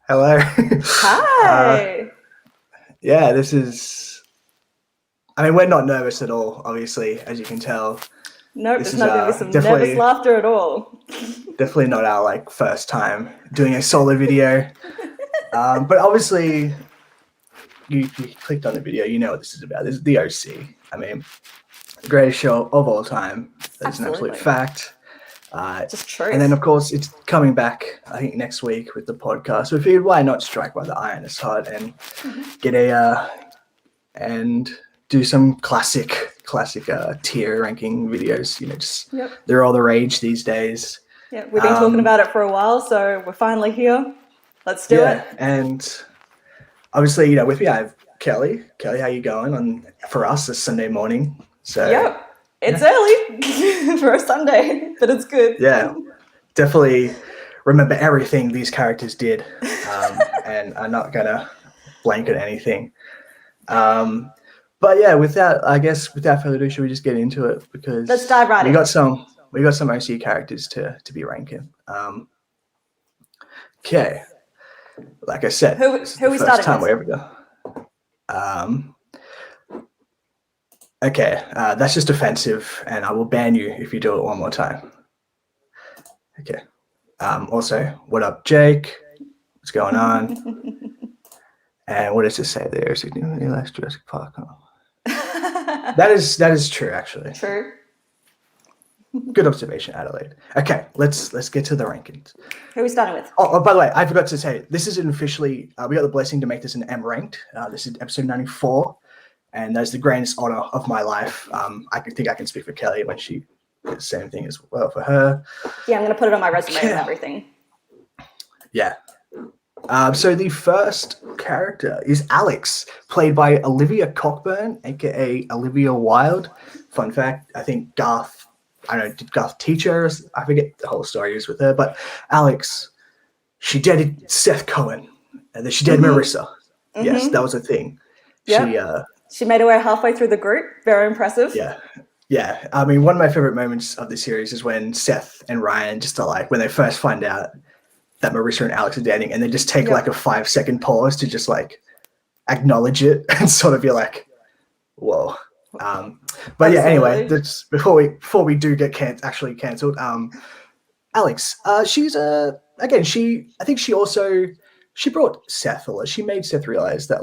Hello. Hi. Yeah, this is. I mean, we're not nervous at all, obviously, as you can tell. Nope, This there's is not going to be some nervous definitely laughter at all. definitely not our first time doing a solo video. But obviously, you clicked on the video, you know what this is about. This is the OC. I mean, the greatest show of all time. That's an absolute Absolutely. fact. Just truth. And then, of course, it's coming back, I think, next week with the podcast. So I figured, why not strike while the iron is hot and get and do some classic tier ranking videos. You know, just they're all the rage these days. Yeah, we've been talking about it for a while, so we're finally here. Let's do it. And obviously, you know, with me I have Kelly. Kelly, how you going for us this Sunday morning? So it's early for a Sunday, but it's good. Yeah, definitely remember everything these characters did, and I'm not gonna blanket anything. But yeah, without further ado, should we just get into it? Because let's dive right in. We got some OC characters to be ranking. Okay, like I said, who we starting with? We ever go. Okay, that's just offensive, and I will ban you if you do it one more time. Okay. Also, what up, Jake? What's going on? And what does it say there? Significantly less Jurassic Park. Oh. That is true, actually. True. Good observation, Adelaide. Okay, let's get to the rankings. Who are we starting with? Oh, by the way, I forgot to say, this isn't officially. We got the blessing to make this an M ranked. This is episode 94, and that's the greatest honor of my life. I think I can speak for Kelly when she did the same thing as well for her. Yeah, I'm going to put it on my resume and everything. Yeah. So the first character is Alex, played by Olivia Cockburn, aka Olivia Wilde. Fun fact, I think did Garth teach her? I forget the whole story is with her, but Alex, she dated Seth Cohen, and then she dated Marissa. Mm-hmm. Yes, that was a thing. Yep. She made her way halfway through the group. Very impressive. Yeah. I mean, one of my favorite moments of the series is when Seth and Ryan just are when they first find out that Marissa and Alex are dating, and they just take a 5-second pause to just acknowledge it and sort of be like, whoa. But yeah, anyway, that's before we do get actually cancelled. Alex, she's again, I think she brought Seth, or she made Seth realize that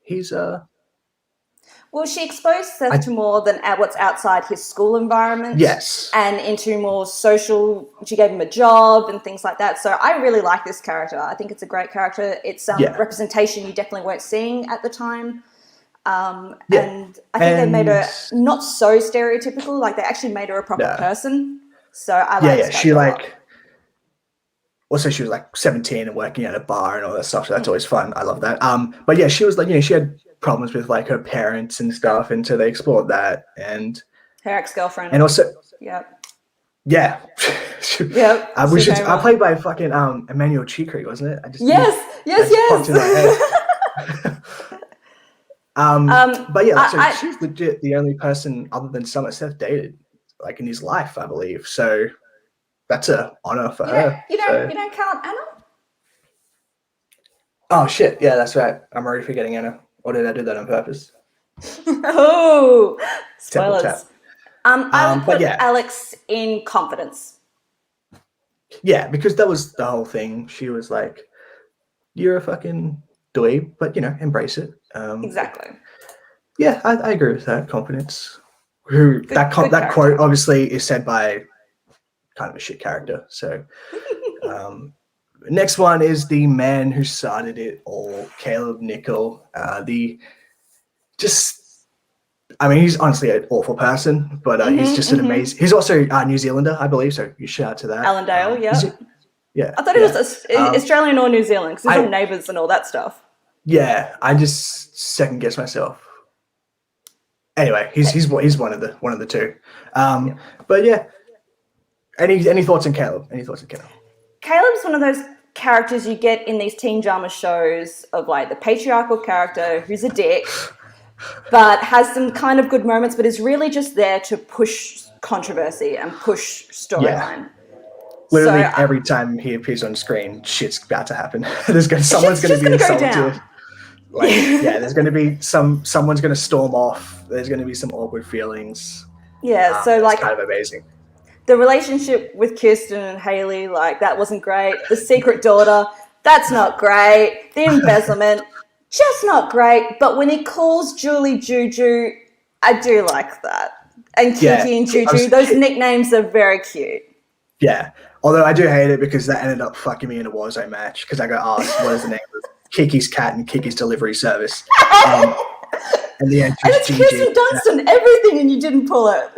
he's Well, she exposed Seth to more than what's outside his school environment. Yes. And into more social, she gave him a job and things like that. So I really like this character. I think it's a great character. It's representation you definitely weren't seeing at the time. And I think they made her not so stereotypical. They actually made her a proper person. So I like this she a lot. Also, she was 17 and working at a bar and all that stuff. So that's always fun. I love that. But yeah, she was she had problems with her parents and stuff, and so they explored that and her ex-girlfriend. And also, I played by fucking Emmanuel Chikri, wasn't it? Yes. Popped in my head. But yeah, she's legit the only person other than Summer Seth dated in his life, I believe. So that's an honor for her. You don't count Anna? Oh shit! Yeah, that's right. I'm already forgetting Anna. Or did I do that on purpose? Oh, spoilers. I would put yeah. Alex in confidence. Yeah, because that was the whole thing. She was like, "You're a fucking dweeb, but embrace it." Exactly. Yeah, I agree with that. Confidence. That quote obviously is said by kind of a shit character. So, next one is the man who started it all, Hayley Nickel. He's honestly an awful person, but he's just an amazing. He's also a New Zealander, I believe. So you shout out to that. Allendale, yeah. I thought he was Australian or New Zealand because he's from Neighbours and all that stuff. Yeah, I just second guess myself. Anyway, he's one of the two. But yeah. Any thoughts on Caleb? Caleb's one of those characters you get in these teen drama shows of the patriarchal character who's a dick, but has some kind of good moments, but is really just there to push controversy and push storyline. Literally every time he appears on screen, shit's about to happen. Someone's going to be insulted. Like, there's going to be someone's going to storm off. There's going to be some awkward feelings. Yeah, so it's kind of amazing. The relationship with Kirsten and Hayley, like, that wasn't great. The secret daughter, that's not great. The embezzlement, just not great. But when he calls Julie Juju, I do like that. And Kiki and Juju, those nicknames are very cute. Yeah, although I do hate it because that ended up fucking me in a Warzone match because I got asked what is the name of Kiki's cat and Kiki's delivery service. And the answer is Gigi. Kirsten Dunst and everything, and you didn't pull it.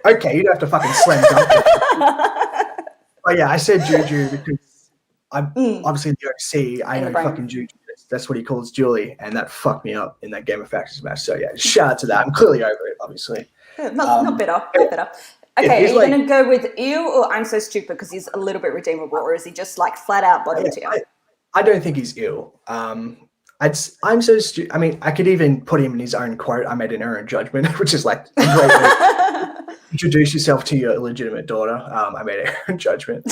Okay, you'd have to fucking slam dunk it. But yeah, I said Juju because I'm obviously in the OC. I know fucking Juju. That's what he calls Julie, and that fucked me up in that Game of Factions match. So yeah, shout out to that. I'm clearly over it, obviously. Yeah, not better. Okay, are you going to go with ew or I'm so stupid because he's a little bit redeemable, or is he just like flat out bottom tier? I don't think he's ill. I'm so stupid. I mean, I could even put him in his own quote. I made an error in judgment, which is like a great way. Introduce yourself to your illegitimate daughter. I made an error in judgment.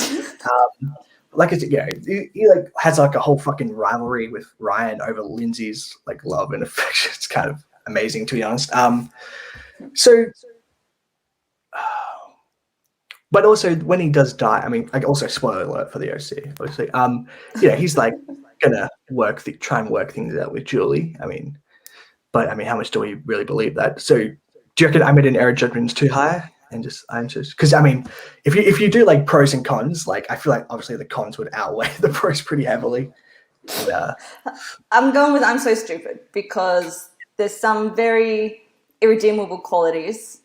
Like I said, he like has like a whole fucking rivalry with Ryan over Lindsay's like love and affection. It's kind of amazing, to be honest. But also when he does die, I mean, like also spoiler alert for the OC, obviously. He's like gonna try and work things out with Julie. I mean, how much do we really believe that? So do you reckon I made an error judgment too high? And I'm just because I mean, if you do like pros and cons, like I feel like obviously the cons would outweigh the pros pretty heavily. And, I'm going with I'm so stupid because there's some very irredeemable qualities,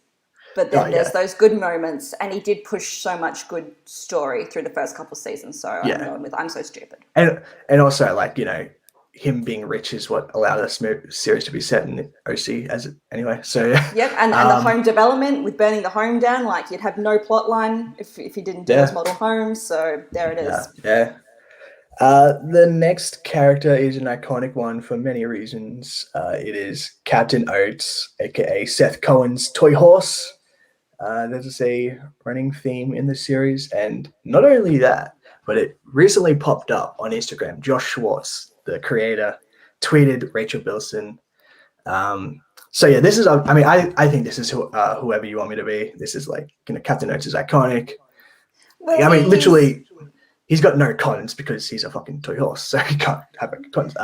but then there's those good moments, and he did push so much good story through the first couple of seasons. So I'm going with I'm so stupid. And also like him being rich is what allowed this series to be set in OC anyway. So yep, and the home development with burning the home down, like you'd have no plot line if you didn't do those model homes. So there it is. Yeah. The next character is an iconic one for many reasons. It is Captain Oates, aka Seth Cohen's toy horse. That is a running theme in the series, and not only that, but it recently popped up on Instagram. Josh Schwartz, the creator, tweeted Rachel Bilson. So yeah, this is. I mean, I think this is whoever you want me to be. This is like Captain Oates is iconic. Well, I mean, literally, he's got no cons because he's a fucking toy horse, so he can't have cons.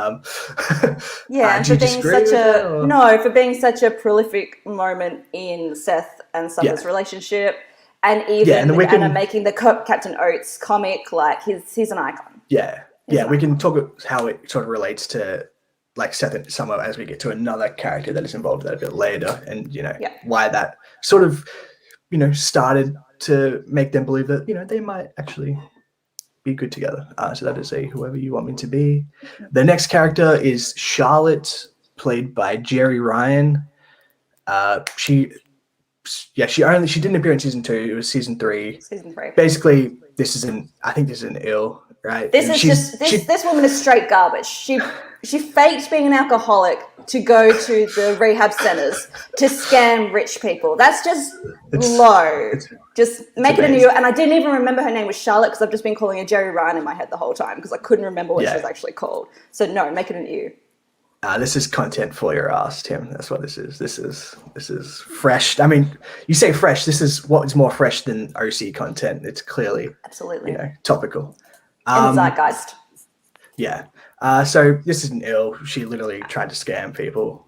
Yeah, and for being such a prolific moment in Seth and Summer's relationship, and even with Anna making the Captain Oates comic, like he's an icon. Yeah. We can talk about how it sort of relates to like Seth and Summer as we get to another character that is involved that a bit later, and why that sort of started to make them believe that they might actually be good together. So that is whoever you want me to be. The next character is Charlotte, played by Jerry Ryan. She didn't appear in season 2. It was season 3. Basically, I think this is an ill. Right. This woman is straight garbage. She faked being an alcoholic to go to the rehab centers to scam rich people. That's just low. Just make it a new. And I didn't even remember her name was Charlotte because I've just been calling her Jerry Ryan in my head the whole time because I couldn't remember what she was actually called. So no, make it an ew. This is content for your ass, Tim. That's what this is. This is fresh. I mean, you say fresh. This is what is more fresh than OC content. It's clearly absolutely topical. In the zeitgeist. Yeah. So this isn't ill. She literally tried to scam people.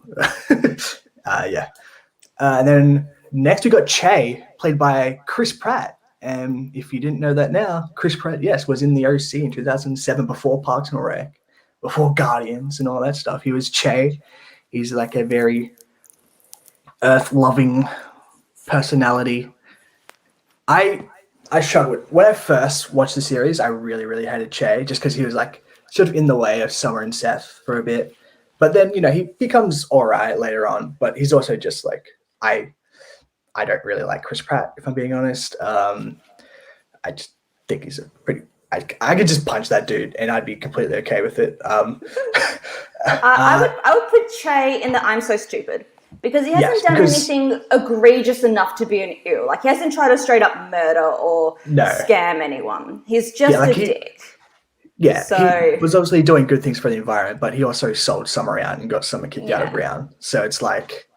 And then next we got Che, played by Chris Pratt. And if you didn't know that now, Chris Pratt, was in the OC in 2007 before Parks and Rec, before Guardians and all that stuff. He was Che. He's like a very earth-loving personality. I struggled when I first watched the series. I really, really hated Che just because he was like sort of in the way of Summer and Seth for a bit. But then he becomes all right later on. But he's also just like I don't really like Chris Pratt, if I'm being honest. I just think he's a pretty. I could just punch that dude and I'd be completely okay with it. I would put Che in the I'm so stupid Because he hasn't done anything egregious enough to be an ew. Like, he hasn't tried to straight up murder or scam anyone. He's just a dick. Yeah, so, he was obviously doing good things for the environment, but he also sold some around and got some kicked out of Brown. So it's like,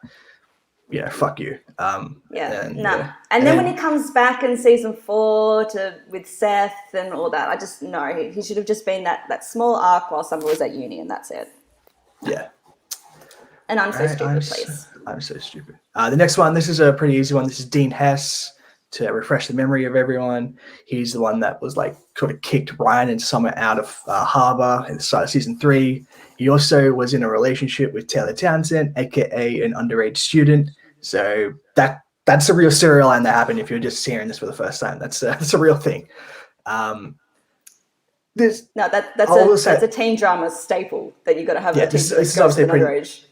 fuck you. And then when he comes back in season 4 with Seth and all that, I just know he should have just been that small arc while Summer was at uni, and that's it. Yeah. And I'm so stupid, please. I'm so stupid. The next one, this is a pretty easy one. This is Dean Hess. To refresh the memory of everyone, he's the one that was like sort of kicked Ryan and Summer out of Harbour at the start of season 3. He also was in a relationship with Taylor Townsend, aka an underage student. So that's a real storyline that happened. If you're just hearing this for the first time, that's a real thing. That's a teen drama staple that you got to have. Yeah, this is obviously underage.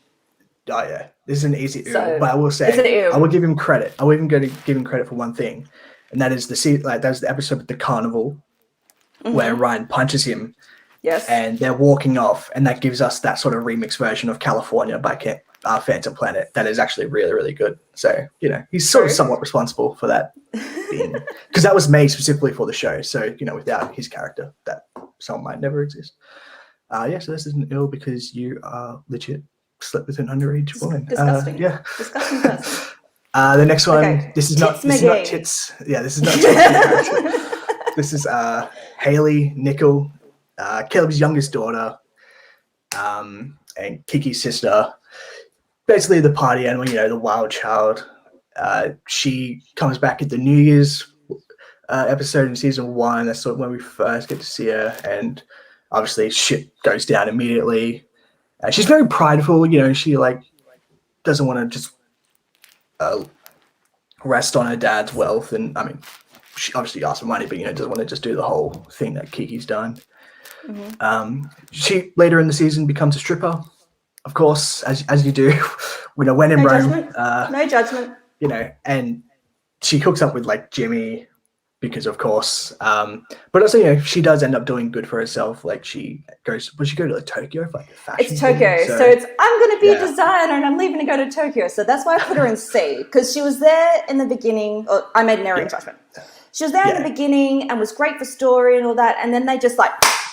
Oh yeah, this is an easy but I will say I will give him credit. I will even go to give him credit for one thing, and that is that was the episode with the carnival where Ryan punches him. Yes, and they're walking off, and that gives us that sort of remix version of California by Phantom Planet. That is actually really, really good. So he's sort of somewhat responsible for that, because that was made specifically for the show. So without his character, that song might never exist. So this isn't ill because you are legit. Slept with an underage woman. Disgusting. Disgusting person. The next one. This is not tits. Yeah, this is not tits. This is Hayley Nickel, Caleb's youngest daughter, and Kiki's sister. Basically, the party animal. The wild child. She comes back at the New Year's episode in season 1. That's sort of when we first get to see her, and obviously shit goes down immediately. She's very prideful, she doesn't want to just rest on her dad's wealth. And I mean, she obviously asks for money, but doesn't want to just do the whole thing that Kiki's done. Mm-hmm. She later in the season becomes a stripper, of course, as you do. When in Rome. No judgment. And she hooks up with Jimmy. Because of course, but also she does end up doing good for herself. She goes, would she go to Tokyo for a fashion? It's Tokyo, so it's I'm going to be a designer and I'm leaving to go to Tokyo. So that's why I put her in C, because she was there in the beginning. Or I made an erring judgment. She was there in the beginning and was great for story and all that, and then they just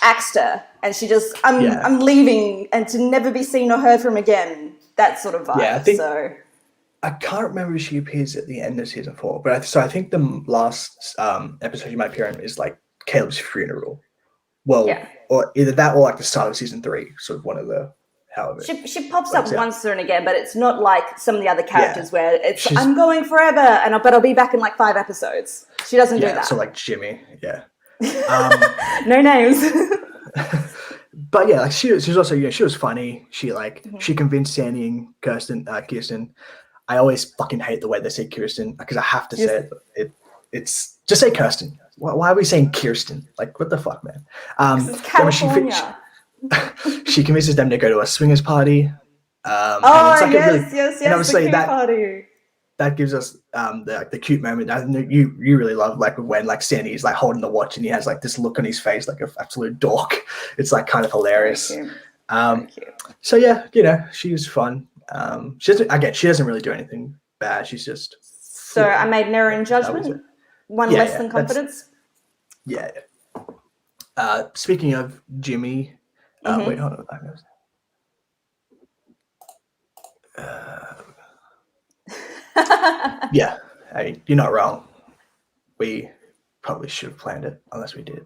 axed her, and she just I'm leaving and to never be seen or heard from again. That sort of vibe. Yeah, I can't remember if she appears at the end of season 4, but I think the last episode she might appear in is Caleb's funeral. Well, or either that or the start of season 3, sort of one of the however. She pops up once and again, but it's not like some of the other characters where I'm going forever, but I'll be back in 5 episodes. She doesn't do that. So Jimmy, no names. But she was also she was funny. She she convinced Sandy and Kirsten. I always fucking hate the way they say Kirsten because I have to say it. It's just say Kirsten. Why are we saying Kirsten? What the fuck, man? This is California. She convinces them to go to a swingers party. Yes, and obviously the party. That gives us the cute moment. I know you really love when Sandy is holding the watch and he has this look on his face like an absolute dork. It's kind of hilarious. So she's fun. She doesn't really do anything bad. She's just. So I made an error in judgment. One less than confidence. Yeah. Speaking of Jimmy, wait, hold on. You're not wrong. We probably should have planned it, unless we did.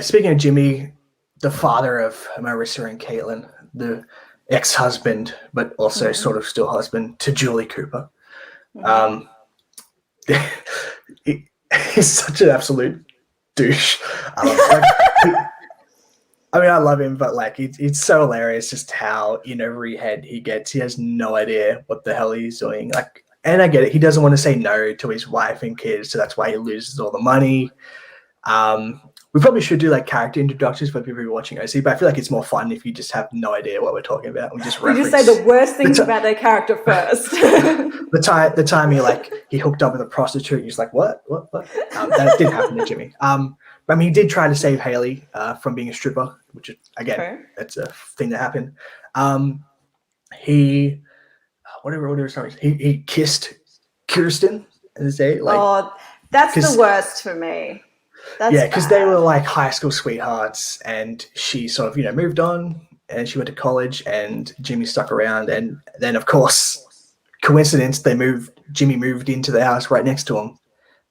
Speaking of Jimmy, the father of Marissa and Caitlin, the ex-husband, but also sort of still husband to Julie Cooper. He's such an absolute douche. I love him, but it's so hilarious just how in over his head he gets. He has no idea what the hell he's doing. And I get it. He doesn't want to say no to his wife and kids, so that's why he loses all the money. We probably should do character introductions for people who are watching OC, but I feel it's more fun if you just have no idea what we're talking about. We just say the worst things about their character first. the time he hooked up with a prostitute, he's what? That didn't happen to Jimmy. He did try to save Hayley from being a stripper, which is, again, that's a thing that happened. he whatever order he kissed Kirsten in his day. Like, that's the worst for me. That's because they were like high school sweethearts, and she sort of, you know, moved on and she went to college, and Jimmy stuck around, and then of course, coincidence, Jimmy moved into the house right next to him.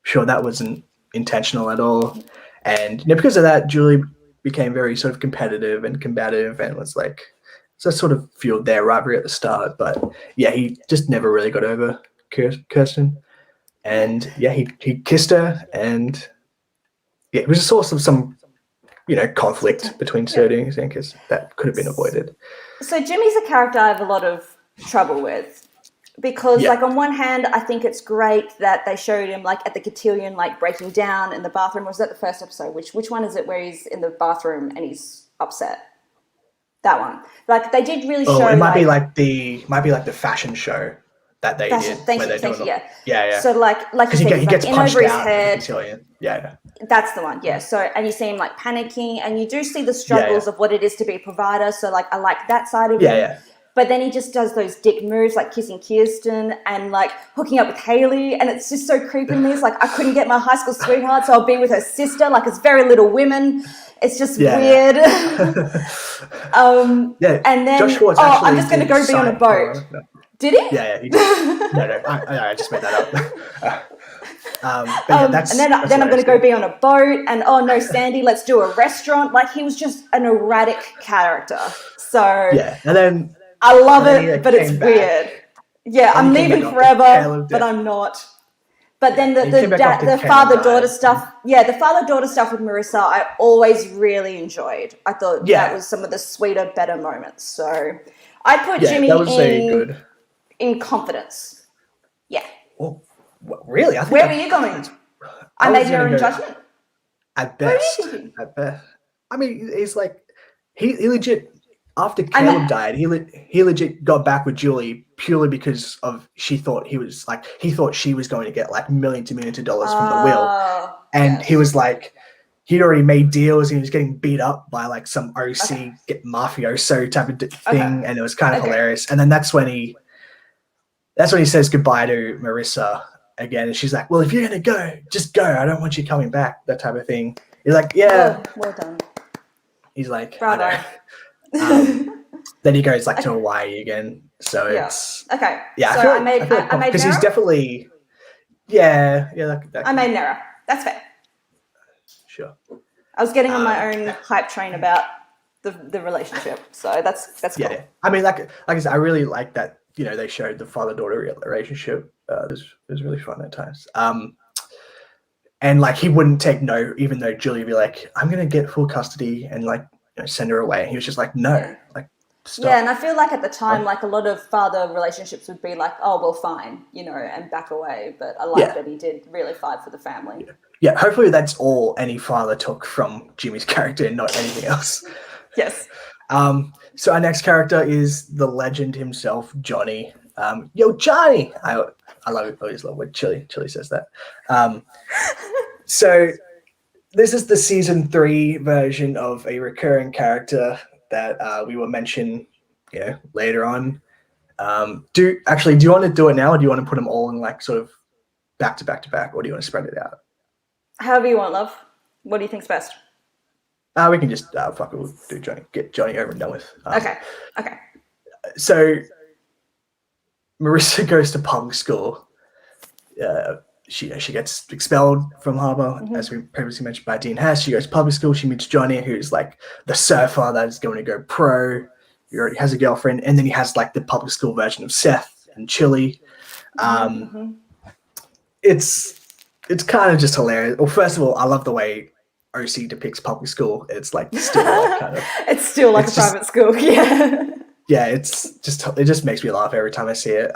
Sure, that wasn't intentional at all. And, you know, because of that, Julie became very sort of competitive and combative, and was like, so sort of fueled their rivalry at the start. But yeah, he just never really got over Kirsten. And yeah, he kissed her, and yeah, it was a source of some, you know, conflict between certain thinkers that could have been avoided. So Jimmy's a character I have a lot of trouble with, because like on one hand, I think it's great that they showed him like at the cotillion, like breaking down in the bathroom. Was that the first episode? Which one is it where he's in the bathroom and he's upset? That one. Like they did really show. It might be like the fashion show that they did. Thank you. Yeah. So like you said, he gets in punched over his out head. Yeah. That's the one. Yeah. So and you see him like panicking, and you do see the struggles of what it is to be a provider. So like I like that side of him. Yeah. But then he just does those dick moves like kissing Kirsten and like hooking up with Hayley, and it's just so creepy to me. It's like I couldn't get my high school sweetheart, so I'll be with her sister. Like it's very Little Women. It's just weird. And then Josh Schwartz I'm just going to go be on a boat. No. Did he? Yeah. He did. No. I just made that up. And then I'm going to go be on a boat, and oh no, Sandy, let's do a restaurant. Like he was just an erratic character. So yeah, and then I love it, but it's weird. Yeah, I'm leaving forever, but I'm not. But then the father-daughter stuff, the father-daughter stuff with Marissa, I always really enjoyed. I thought that was some of the sweeter, better moments. So I put Jimmy in confidence. Yeah. Well, really? Where were you going? I made your own judgment. At best. I mean, he's like, he legit, after Caleb died, he legit got back with Julie purely because of he thought she was going to get like millions and millions of dollars from the will. And he was like, he'd already made deals, and he was getting beat up by like some OC mafioso type of thing. And it was kind of hilarious. And then that's when he says goodbye to Marissa again. And she's like, well, if you're going to go, just go. I don't want you coming back. That type of thing. He's like, yeah. Well done. He's like, bravo. Then he goes like to Hawaii again. So it's okay. Yeah, so I made because he's definitely I made an error. That's fair. Sure. I was getting on my own hype train about the relationship, so that's cool. Yeah. I mean, like I said, I really like that. You know, they showed the father-daughter relationship. It was really fun at times. And like he wouldn't take no, even though Julie would be like, "I'm gonna get full custody," and like, you know, send her away. He was just like, "No, like." Stop. Yeah, and I feel like at the time, like a lot of father relationships would be like, "Oh, well, fine," you know, and back away. But I like that he did really fight for the family. Yeah, hopefully that's all any father took from Jimmy's character and not anything else. Yes. So our next character is the legend himself, Johnny. Yo, Johnny! I love it. I always love when Chili says that. So this is the season 3 version of a recurring character that we will mention, later on. Do you want to do it now, or do you want to put them all in like sort of back to back to back, or do you want to spread it out? However you want, love. What do you think's best? We can just we'll do Johnny. Get Johnny over and done with. Okay. So Marissa goes to public school. She gets expelled from Harbour, as we previously mentioned, by Dean Hess. She goes to public school. She meets Johnny, who's like the surfer that is going to go pro. He already has a girlfriend, and then he has like the public school version of Seth and Chili. It's kind of just hilarious. Well, first of all, I love the way OC depicts public school. It's like still like kind of. It's still like a private school, yeah. Yeah, it just makes me laugh every time I see it.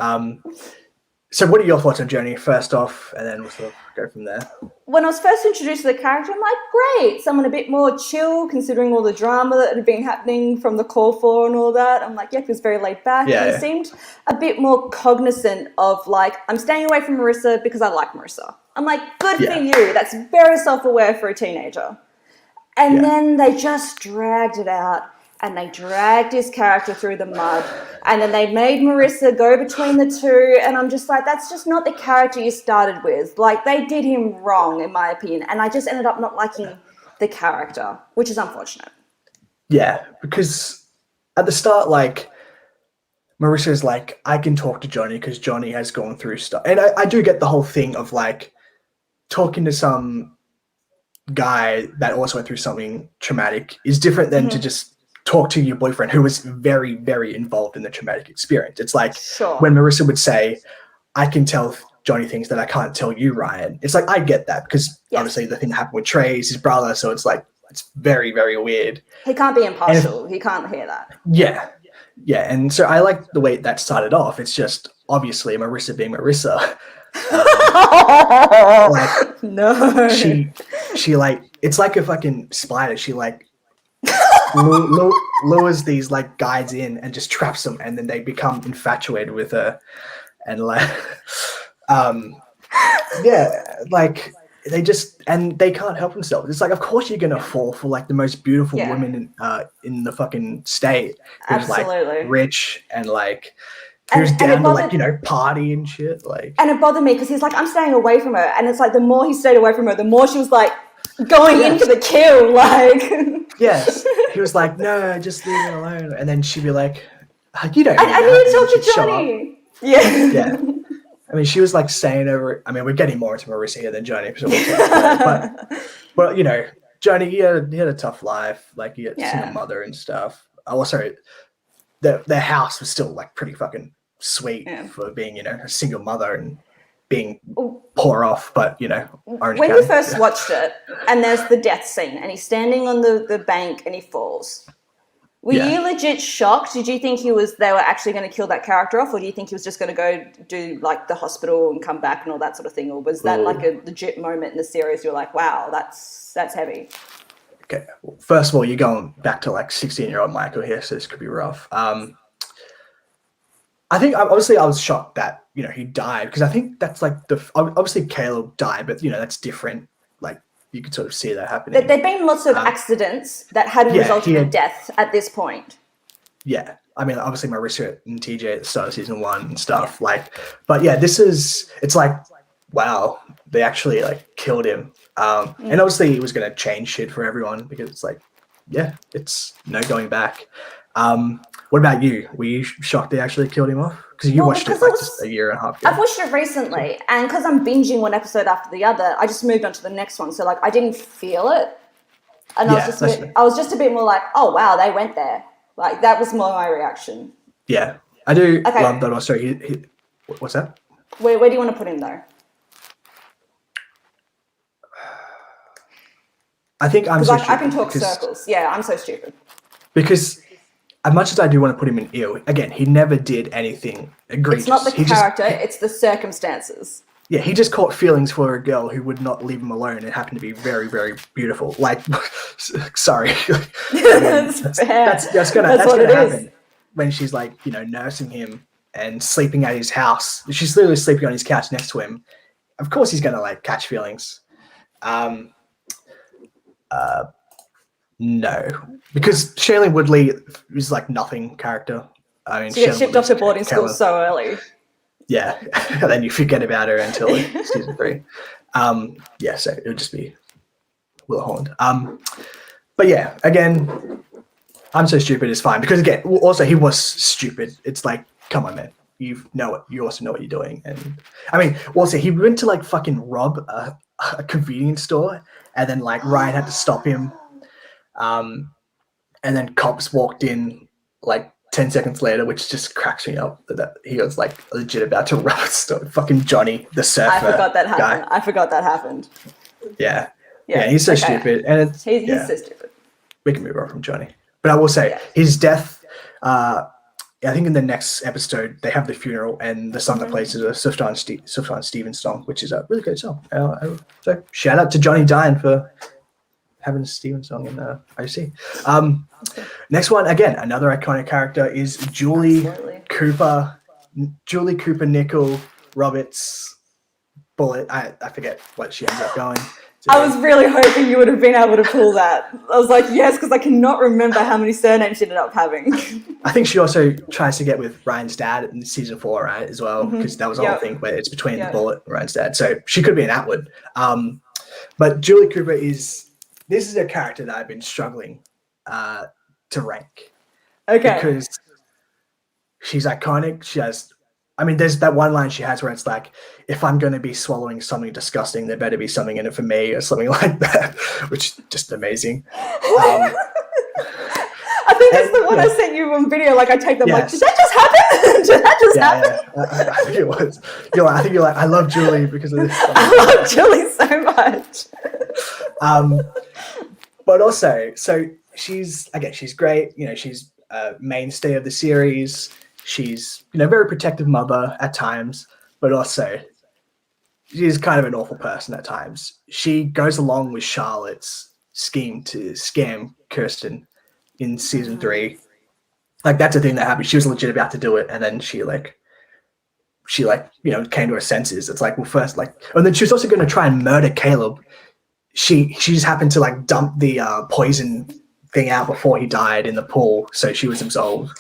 So what are your thoughts on Johnny first off, and then we'll sort of go from there? When I was first introduced to the character, I'm like, great, someone a bit more chill, considering all the drama that had been happening from the call for and all that. I'm like, he was very laid back. Yeah, and he seemed a bit more cognizant of like, I'm staying away from Marissa because I like Marissa. I'm like, good for you. That's very self-aware for a teenager. And then they just dragged it out. and they dragged his character through the mud, and then they made Marissa go between the two, and I'm just like, that's just not the character you started with. Like, they did him wrong, in my opinion, and I just ended up not liking the character, which is unfortunate. Yeah, because at the start, like, Marissa's like, I can talk to Johnny because Johnny has gone through stuff. And I do get the whole thing of, like, talking to some guy that also went through something traumatic is different than to just talk to your boyfriend who was very, very involved in the traumatic experience. It's like when Marissa would say, I can tell Johnny things that I can't tell you, Ryan. It's like, I get that because obviously the thing that happened with Trey is his brother. So it's like, it's very, very weird. He can't be impartial. He can't hear that. Yeah. Yeah. And so I like the way that started off. It's just obviously Marissa being Marissa. Like, no. She like, it's like a fucking spider. She like lures these like guys in and just traps them, and then they become infatuated with her, and like like they can't help themselves. It's like, of course you're gonna fall for like the most beautiful woman in the fucking state, who's like rich and like who's down to like, you know, party and shit. Like, and it bothered me because he's like, I'm staying away from her, and it's like the more he stayed away from her, the more she was like going in for the kill. Like, yes, he was like, no, just leave it alone, and then she'd be like, you don't. I need to talk to Johnny. Yeah. I mean, she was like saying over. I mean, we're getting more into Marissa here than Johnny, but you know, Johnny, he had a tough life. Like, he had a single mother and stuff. Also, their house was still like pretty fucking sweet for being, you know, a single mother and being poor off. But you know, Orange when County, you first watched it, and there's the death scene, and he's standing on the bank and he falls. Were you legit shocked? Did you think they were actually going to kill that character off, or do you think he was just going to go do like the hospital and come back and all that sort of thing, or was that like a legit moment in the series? You're like, wow, that's heavy. Okay, well, first of all, you're going back to like 16-year-old Michael here, so this could be rough. I think obviously I was shocked that, you know, he died, because I think that's like obviously Caleb died, but you know, that's different. Like, you could sort of see that happening. There'd been lots of accidents that hadn't resulted in death at this point. Yeah. I mean, obviously Marissa and TJ at the start of season 1 and stuff. Like, but yeah, it's like, wow, they actually like killed him. And obviously it was going to change shit for everyone, because it's like, it's no going back. What about you? Were you shocked they actually killed him off? Because you watched it like just a year and a half ago. I've watched it recently, and because I'm binging one episode after the other, I just moved on to the next one. So like, I didn't feel it, and I was just a bit more like, oh wow, they went there. Like, that was more my reaction. Yeah, I do love that also. What's that? Where do you want to put him though? I think I'm so stupid. I can talk circles. Yeah, I'm so stupid. Because as much as I do want to put him in ill, again, he never did anything egregious. It's not the character, it's the circumstances. Yeah, he just caught feelings for a girl who would not leave him alone and happened to be very, very beautiful. Like, sorry. That's gonna happen when she's like, you know, nursing him and sleeping at his house. She's literally sleeping on his couch next to him. Of course he's gonna like catch feelings. No, because Shailene Woodley is like nothing character. I mean, she gets shipped off to boarding school so early. Yeah, and then you forget about her until season 3. So it would just be Will Holland. But yeah, again, I'm so stupid is fine, because again, also he was stupid. It's like, come on, man, you also know what you're doing. And I mean, also he went to like fucking rob a convenience store, and then like Ryan had to stop him. And then cops walked in like 10 seconds later, which just cracks me up that he was like legit about to rob a store. Fucking Johnny, the surfer. I forgot that happened. Yeah, he's so stupid. And he's so stupid. We can move on from Johnny. But I will say, his death, I think in the next episode, they have the funeral, and the song that plays is a Sufjan Stevens song, which is a really good song. So shout out to Johnny Dine for having a Steven song in OC. Next one, again, another iconic character is Julie Cooper Nickel Roberts Bullet. I forget what she ends up going. I was really hoping you would have been able to pull that. I was like, yes, because I cannot remember how many surnames she ended up having. I think she also tries to get with Ryan's dad in season 4, right, as well, because that was the whole thing where it's between the bullet and Ryan's dad. So she could be an Atwood. But Julie Cooper this is a character that I've been struggling to rank. Okay. Because she's iconic. She has, there's that one line she has where it's like, if I'm going to be swallowing something disgusting, there better be something in it for me, or something like that, which is just amazing. I think that's the one I sent you on video. Like, I take them like, did that just happen? Did that just happen? Yeah. I think it was. I think you're like, I love Julie because of this. I love Julie so much. But also, so she's great. She's a mainstay of the series. She's, very protective mother at times, but also she's kind of an awful person at times. She goes along with Charlotte's scheme to scam Kirsten in season 3. Like, that's a thing that happened. She was legit about to do it, and then she came to her senses. It's like, well, first, and then she was also going to try and murder Caleb. She just happened to dump the poison thing out before he died in the pool, so she was absolved.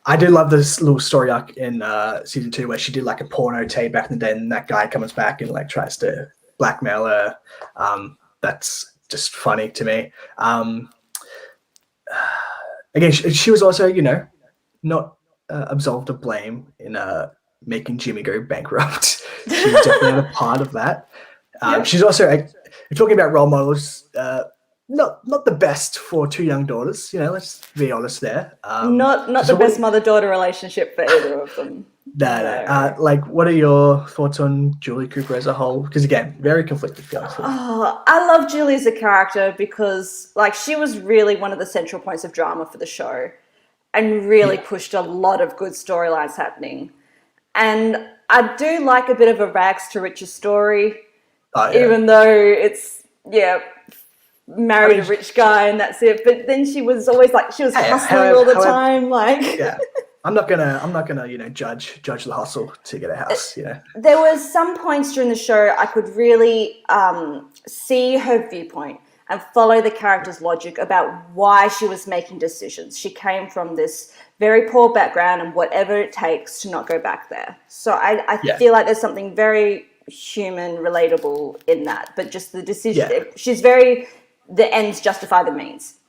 I do love this little story arc in season 2 where she did a porno tape back in the day, and that guy comes back and tries to blackmail her. That's just funny to me. Again, she was also, not absolved of blame in making Jimmy go bankrupt. She was definitely a part of that. She's also, you're talking about role models, not the best for 2 young daughters, let's be honest there. Not the best mother-daughter relationship for either of them. No. What are your thoughts on Julie Cooper as a whole? Because again, very conflicted feelings. I love Julie as a character because she was really one of the central points of drama for the show and really pushed a lot of good storylines happening. And I do like a bit of a rags to riches story, even though it's, married a rich guy and that's it. But then she was always she was hustling all the time. I'm not gonna judge the hustle to get a house. There was some points during the show I could really see her viewpoint and follow the character's logic about why she was making decisions. She came from this very poor background and whatever it takes to not go back there. So I feel like there's something very human, relatable in that. But just the decision, she's very, the ends justify the means.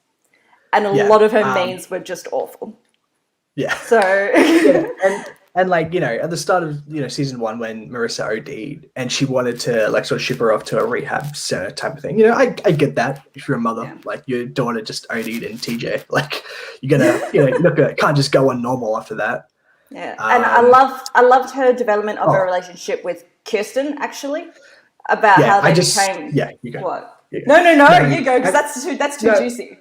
And a lot of her means were just awful. Yeah. So and at the start of season 1 when Marissa OD'd and she wanted to sort of ship her off to a rehab center type of thing. I get that if you're a mother, your daughter just OD'd in TJ, you're gonna can't just go on normal after that. Yeah. And I loved her development of her relationship with Kirsten actually, about how they became. Yeah, you go. What? No, you go, because that's too juicy.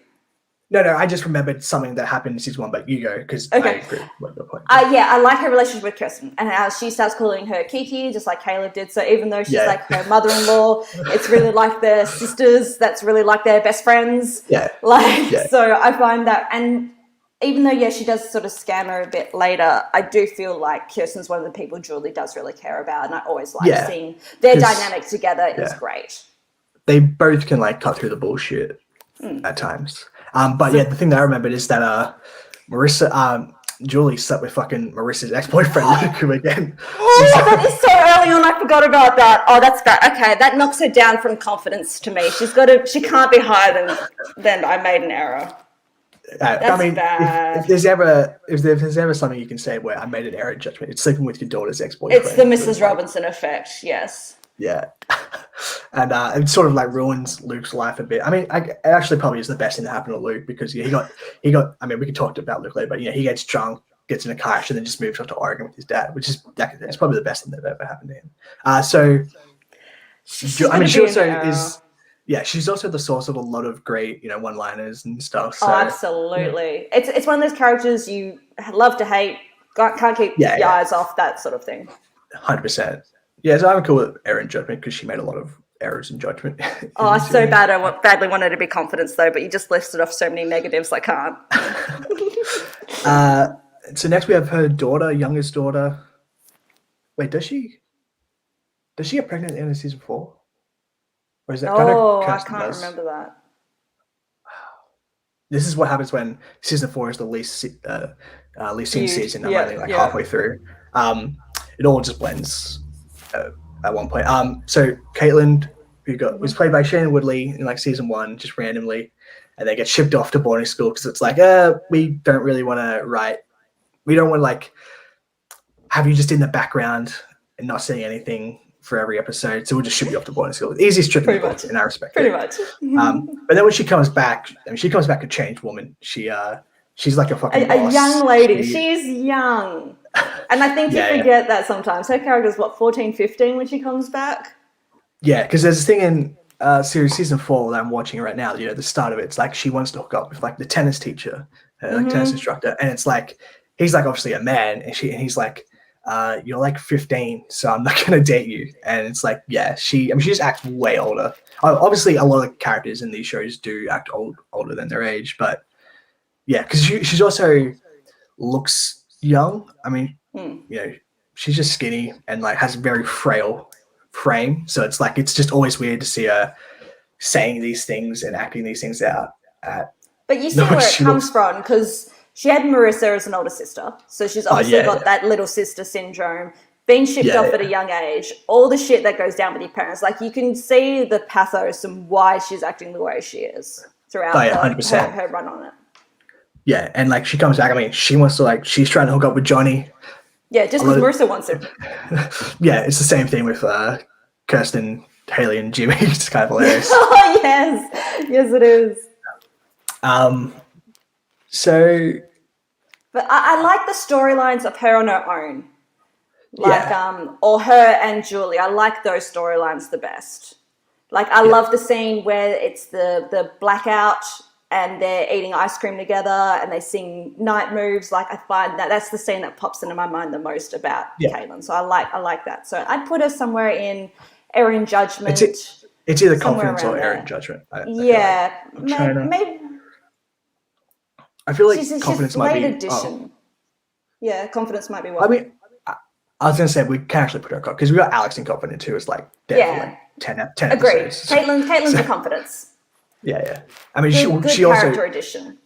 No, I just remembered something that happened in season 1, but you go, because I agree with the point. I like her relationship with Kirsten and how she starts calling her Kiki, just like Caleb did. So even though she's her mother-in-law, it's really like their sisters, that's really like their best friends. Yeah. So I find that, and even though, she does sort of scam her a bit later, I do feel like Kirsten's one of the people Julie does really care about, and I always like seeing their dynamic together is great. They both can, cut through the bullshit at times. But the thing that I remembered is that Julie slept with fucking Marissa's ex-boyfriend Luke again. Oh, that is so early on. I forgot about that. Oh, that's bad. Okay, that knocks her down from confidence to me. She can't be higher than I made an error. That's bad. If there's ever something you can say where I made an error in judgment, it's sleeping with your daughter's ex-boyfriend. It's the Mrs. Robinson effect. Yes. Yeah. And it sort of ruins Luke's life a bit. It actually probably is the best thing that happened to Luke because he got. We can talk about Luke later, but he gets drunk, gets in a car accident, and then just moves off to Oregon with his dad, which is it's probably the best thing that ever happened to him. She also is. Yeah, she's also the source of a lot of great, one-liners and stuff. So, absolutely. Yeah. It's one of those characters you love to hate, can't keep your eyes off, that sort of thing. 100%. Yeah, so I'm cool with error in judgment because she made a lot of errors in judgment. I badly wanted to be confidence though, but you just listed off so many negatives I can't. So next we have her daughter, youngest daughter. Wait, does she get pregnant at the end of season 4? Or is that? I can't remember that. This is what happens when season 4 is the least seen season. I'm only like halfway through. It all just blends at one point. So Caitlin, who was played by Shailene Woodley in like season 1, just randomly, and they get shipped off to boarding school because it's like, we don't really want to write. We don't want to like have you just in the background and not saying anything for every episode, so we'll just ship you off to boarding school. The easiest trip in the book, in our respect. Pretty much. But then when she comes back, she comes back a changed woman. She's like a fucking boss. A young lady. She's young. And I think you forget that sometimes. Her character's, 14, 15 when she comes back? Yeah, because there's this thing in season 4 that I'm watching right now, the start of it, it's like she wants to hook up with like the tennis teacher, tennis instructor. And it's like, he's like obviously a man, and he's like, you're like 15, so I'm not gonna date you. And it's like, she just acts way older. Obviously, a lot of characters in these shows do act older than their age, but because she's also looks young. I mean, she's just skinny and like has a very frail frame, so it's like it's just always weird to see her saying these things and acting these things out. But you see where it comes from, because she had Marissa as an older sister, so she's obviously got that little sister syndrome, being shipped off at a young age, all the shit that goes down with your parents. Like, you can see the pathos and why she's acting the way she is throughout her run on it. Yeah, and like she comes back, I mean, she wants to she's trying to hook up with Johnny. Yeah, just because Marissa wants him. It's the same thing with Kirsten, Hayley, and Jimmy. It's kind of hilarious. Oh, yes. Yes, it is. But I like the storylines of her on her own. Or her and Julie. I like those storylines the best. Like, I love the scene where it's the blackout and they're eating ice cream together and they sing night moves. Like, I find that's the scene that pops into my mind the most about Caitlin. So I like that. So I'd put her somewhere in Error in Judgment. It's either Confidence or Error in Judgment. Maybe. I feel like Confidence might be edition. Yeah, Confidence might be one. I mean, I was going to say we can actually put her because we got Alex in Confidence too. It's like definitely 10 Agreed. episodes. Caitlin's a Confidence. Yeah. I mean, good she character also edition.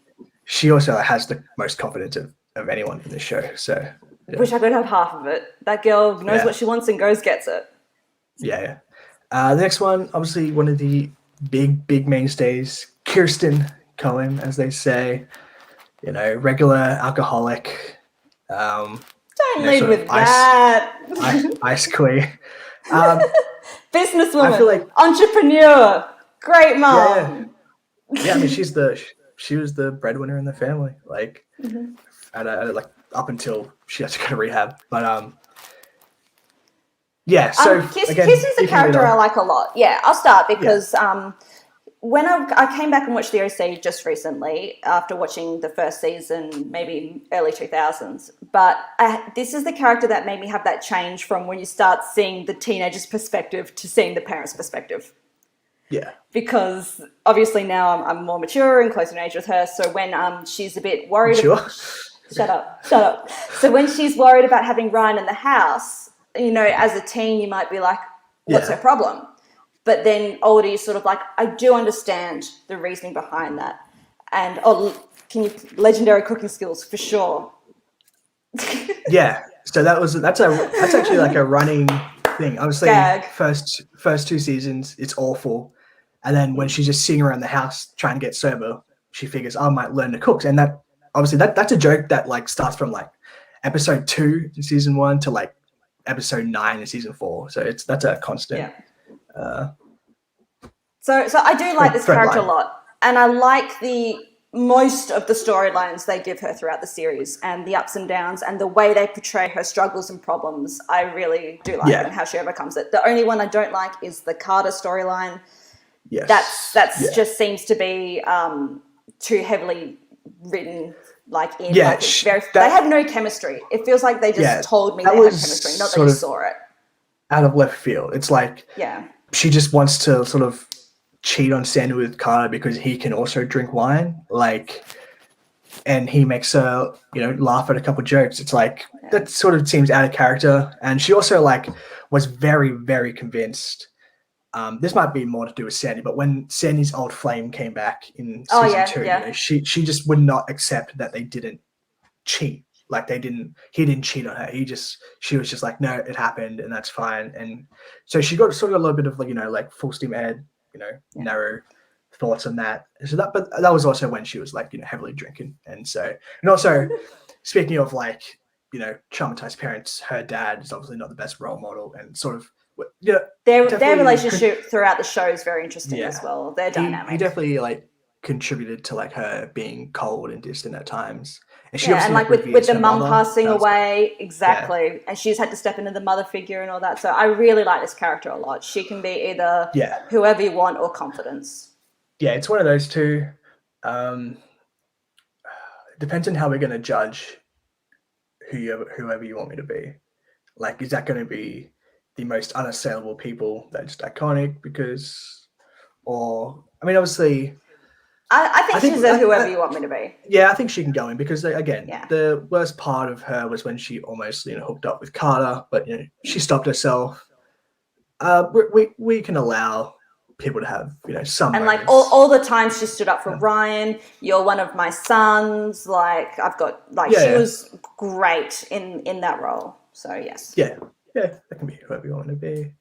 She also has the most confidence of anyone in this show. So wish I could have half of it. That girl knows what she wants and gets it. Yeah. The next one, obviously one of the big mainstays, Kirsten Cohen, as they say. Regular alcoholic. Don't lead with that. Ice queen. Businesswoman. I feel like entrepreneur. Great mom. Yeah, I mean, she was the breadwinner in the family, like, up until she had to go to rehab. But so Kirsten's a character I like a lot. Yeah, I'll start because when I came back and watched the OC just recently after watching the first season, maybe early 2000s, but this is the character that made me have that change from when you start seeing the teenager's perspective to seeing the parent's perspective. Yeah. Because obviously now I'm more mature and closer in age with her, so when she's a bit worried... Shut up. So when she's worried about having Ryan in the house, as a teen you might be like, what's her problem? But then older, you're sort of like, I do understand the reasoning behind that. And, legendary cooking skills, for sure. Yeah. So that's actually like a running thing. Obviously, first 2 seasons, it's awful. And then when she's just sitting around the house trying to get sober, she figures, I might learn to cook. And that's a joke that like starts from like episode 2 in season 1 to like episode 9 in season 4. So that's a constant. Yeah. So I do like this character a lot, and I like most of the storylines they give her throughout the series and the ups and downs and the way they portray her struggles and problems. I really do like it and how she overcomes it. The only one I don't like is the Carter storyline. Yes. That's just seems to be too heavily written. They have no chemistry. It feels like they just told me they had chemistry, not that you saw it. Out of left field. It's like she just wants to sort of cheat on Sandy with Carter because he can also drink wine, and he makes her, laugh at a couple jokes. It's like that sort of seems out of character. And she also was very, very convinced this might be more to do with Sandy, but when Sandy's old flame came back in season 2, you know, she just would not accept that they didn't cheat. Like he didn't cheat on her. She was just like, no, it happened and that's fine. And so she got sort of a little bit of like, you know, like full steam ahead, you know, narrow thoughts on that. So but that was also when she was like, you know, heavily drinking. And also speaking of like, you know, traumatized parents, her dad is obviously not the best role model, and sort of, you know, their relationship throughout the show is very interesting as well. Their dynamic. He definitely like contributed to like her being cold and distant at times. And and like with the mum passing away, exactly. And she's had to step into the mother figure and all that. So I really like this character a lot. She can be either whoever you want or confidence. Yeah, it's one of those two. Depends on how we're going to judge whoever you want me to be. Like, is that going to be the most unassailable people that are just iconic? Obviously, I think she's whoever you want me to be. Yeah, I think she can go in because, again, the worst part of her was when she almost, you know, hooked up with Carter, but, you know, she stopped herself. We can allow people to have, you know, some and moments. Like all the time she stood up for Ryan. You're one of my sons. Like I've got she was great in that role. So yes. Yeah, that can be whoever you want to be.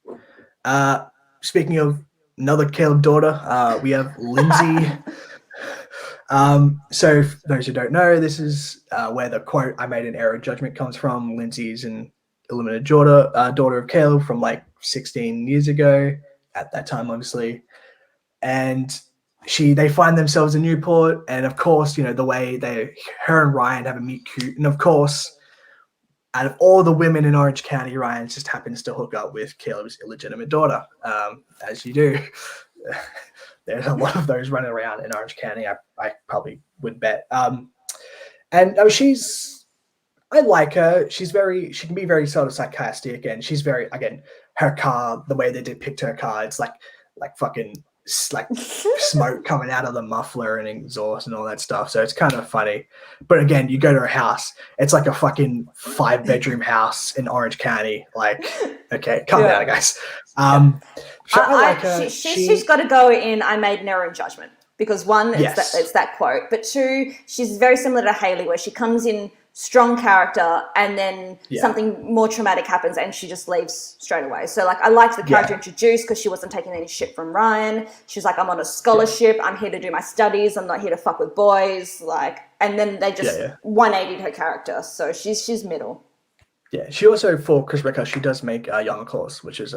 Speaking of another Caleb daughter, we have Lindsay. So for those who don't know, this is where the quote "I made an error of judgment" comes from. Lindsay's an illegitimate daughter of Caleb from like 16 years ago. At that time, obviously, and they find themselves in Newport, and of course, you know, the way her and Ryan have a meet cute, and of course, out of all the women in Orange County, Ryan just happens to hook up with Caleb's illegitimate daughter, as you do. There's a lot of those running around in Orange County. I probably would bet. And I like her. She can be very sort of sarcastic, and she's very, again, her car, the way they depict her car, it's like fucking like smoke coming out of the muffler and exhaust and all that stuff. So it's kind of funny. But again, you go to her house, it's like a fucking 5-bedroom house in Orange County. Like, okay, calm down, guys. So I like her. She's got to go in. I made an error in judgment because one, it's that quote, but two, she's very similar to Hayley, where she comes in strong character and then something more traumatic happens and she just leaves straight away. So like I liked the character introduced because she wasn't taking any shit from Ryan. She's like, I'm on a scholarship. I'm here to do my studies. I'm not here to fuck with boys. Like, and then they just 180'd her character. So she's middle. Yeah. She also, for Chris Becker, she does make Young Claus, which is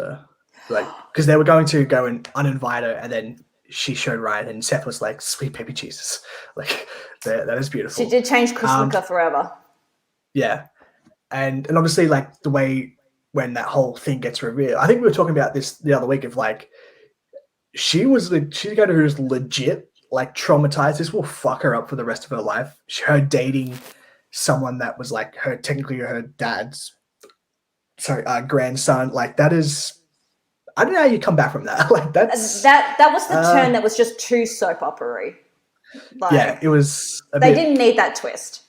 because they were going to go and uninvite her, and then she showed Ryan, and Seth was like, sweet baby Jesus. Like, that is beautiful. She did change Chris Becker forever. Yeah. And obviously, like, the way when that whole thing gets revealed, I think we were talking about this the other week of, like, she's going to who's legit, like, traumatized. This will fuck her up for the rest of her life. Her dating someone that was, like, technically her dad's, grandson. Like, that is, I don't know how you come back from that. Like, that was the turn that was just too soap opera-y. Like, it was they didn't need that twist.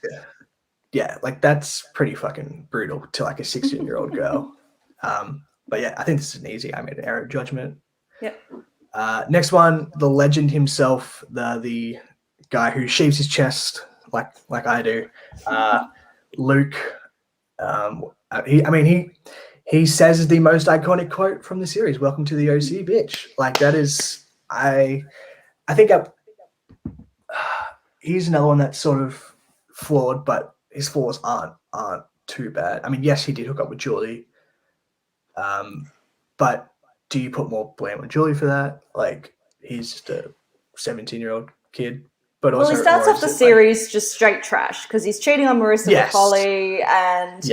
Yeah, like that's pretty fucking brutal to like a 16-year-old girl. But yeah, I think this is an easy. I made an error of judgment. Yep. Next one, the legend himself, the guy who shaves his chest like I do, Luke. He says the most iconic quote from the series: "Welcome to the OC, bitch." Like that is, I think he's another one that's sort of flawed, but his flaws aren't too bad. I mean, yes, he did hook up with Julie, but do you put more blame on Julie for that? Like, he's just a 17-year-old kid. But also, he starts off the series just straight trash because he's cheating on Marissa McCauley and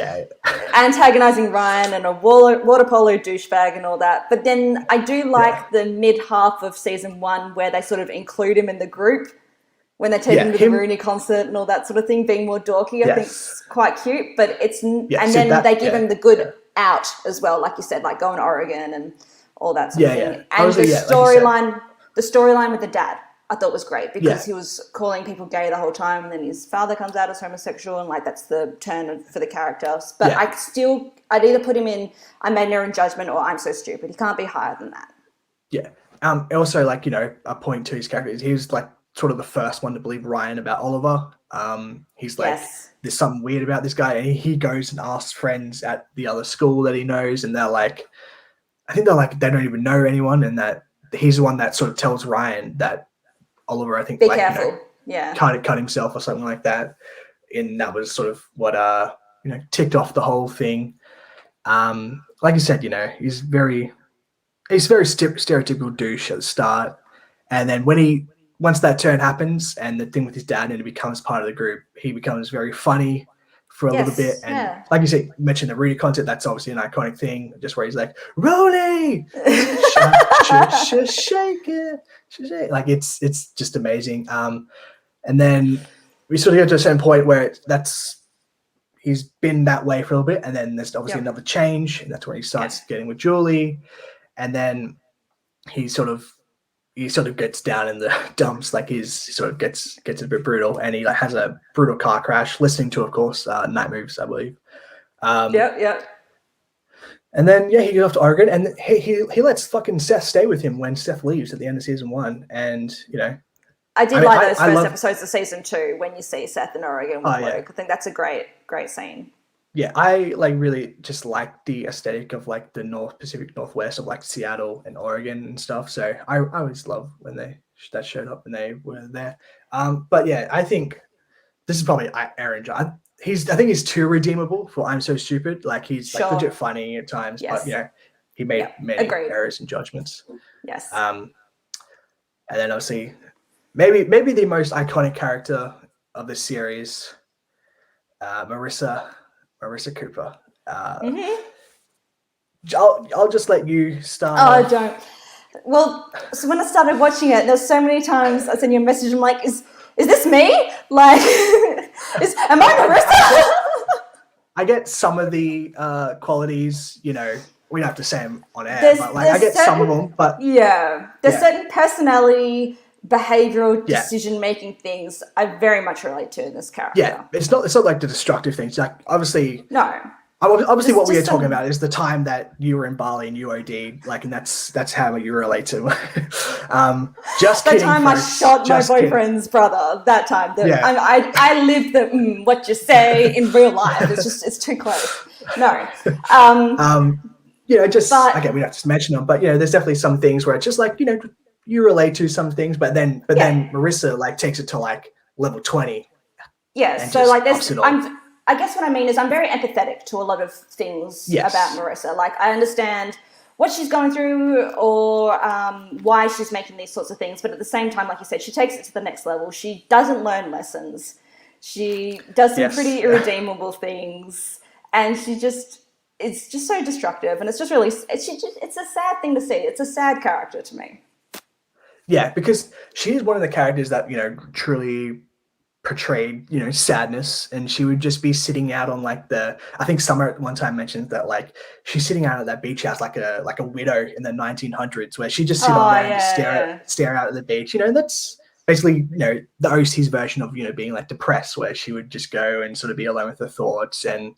antagonizing Ryan and a water polo douchebag and all that. But then I do like the mid half of season 1 where they sort of include him in the group. When they take him to the Rooney concert and all that sort of thing, being more dorky, I think it's quite cute. But it's and then they give him the good out as well, like you said, like going to Oregon and all that sort of thing. And honestly, the storyline with the dad, I thought was great because he was calling people gay the whole time, and then his father comes out as homosexual, and like that's the turn for the characters. But I'd either put him in I made an error in judgment or I'm so stupid. He can't be higher than that. Yeah. Also, like, a point to his character is he was like sort of the first one to believe Ryan about Oliver. He's like, Yes. there's something weird about this guy, and he goes and asks friends at the other school that he knows, and they're like, I think they're like, they don't even know anyone, and that he's the one that sort of tells Ryan that Oliver, I think, Be like, careful. Yeah. cut himself or something like that. And that was sort of what ticked off the whole thing. Like you said, he's very stereotypical douche at the start, and then once that turn happens and the thing with his dad and he becomes part of the group, he becomes very funny for a little bit. And like you said, you mentioned the Rudy content, that's obviously an iconic thing, just where he's like, Rolly, shake it, like it's just amazing. And then we sort of get to a certain point where he's been that way for a little bit, and then there's obviously another change, and that's when he starts getting with Julie, and then he sort of gets down in the dumps, like he sort of gets a bit brutal, and he like has a brutal car crash, listening to, of course, Night Moves, I believe. And then he goes off to Oregon, and he lets fucking Seth stay with him when Seth leaves at the end of season 1, and I like those first episodes of season 2 when you see Seth in Oregon with Luke. I think that's a great scene. Yeah, I like really just like the aesthetic of like the Pacific Northwest of like Seattle and Oregon and stuff. So I always love when that showed up and they were there. But yeah, I think this is probably Aaron John. I think he's too redeemable for I'm So Stupid. Like he's like legit funny at times, but he made many errors and judgments. Yes. And then obviously maybe the most iconic character of the series, Marissa Cooper. I'll just let you start. Oh, don't. Well, so when I started watching it, there's so many times I sent you a message. I'm like, is this me? Like, am I Marissa? I get some of the qualities. We don't have to say them on air, but like I get some of them. But there's certain personality, behavioral, decision-making things I very much relate to in this character. Yeah, it's not like the destructive things. Like obviously, no. Obviously, what we are talking about is the time that you were in Bali and you OD'd, like, and that's how you relate to. Just the kidding. Time folks. I shot my boyfriend's brother. That time, I lived the what you say in real life. It's too close. No. Again, we don't have to mention them, but there's definitely some things where it's just like you relate to some things, but then Marissa like takes it to like level 20. Yeah. So like there's I guess what I mean is I'm very empathetic to a lot of things about Marissa. Like I understand what she's going through or why she's making these sorts of things. But at the same time, like you said, she takes it to the next level. She doesn't learn lessons. She does some pretty irredeemable things. And it's just so destructive. And it's just really, it's a sad thing to see. It's a sad character to me. Yeah, because she's one of the characters that, truly portrayed sadness, and she would just be sitting out on like I think Summer at one time mentioned that like she's sitting out at that beach house like a widow in the 1900s, where she just sit on there and stare out at the beach. That's basically the OC's version of being like depressed, where she would just go and sort of be alone with her thoughts and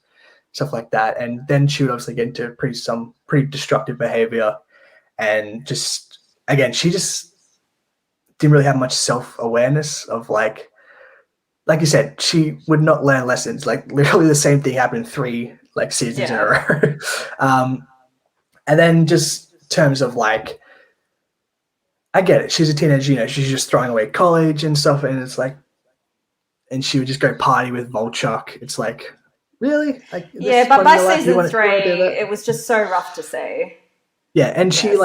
stuff like that. And then she would obviously get into some pretty destructive behavior, and just again she just didn't really have much self-awareness of like you said, she would not learn lessons. Like literally the same thing happened 3 like seasons in a row. And then just in terms of like, I get it. She's a teenager, she's just throwing away college and stuff. And it's like, and she would just go party with Volchuk. It's like, really? Like, but by season 3, it was just so rough to see. Yeah. And she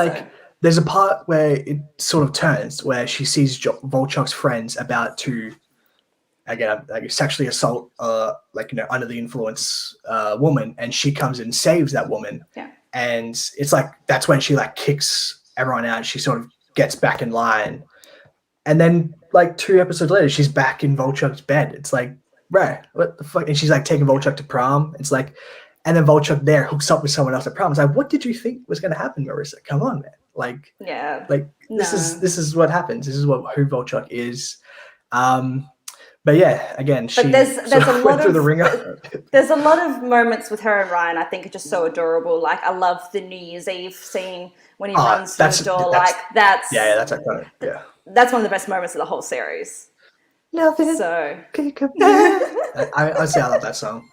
there's a part where it sort of turns where she sees Volchuk's friends about to, again, like sexually assault, under the influence woman, and she comes and saves that woman. Yeah. And it's like that's when she like kicks everyone out. She sort of gets back in line, and then like 2 episodes later, she's back in Volchuk's bed. It's like, right, what the fuck? And she's like taking Volchuk to prom. It's like, and then Volchuk there hooks up with someone else at prom. It's like, what did you think was going to happen, Marissa? Come on, man. Like, this is what happens. This is who Volchuk is. But yeah, again, she there's a lot went through of the ringer. There's a lot of moments with her and Ryan I think are just so adorable. Like I love the New Year's Eve scene when he runs through the door. That's iconic. Yeah, that's one of the best moments of the whole series. Nothing. So can you compare? I say I love that song.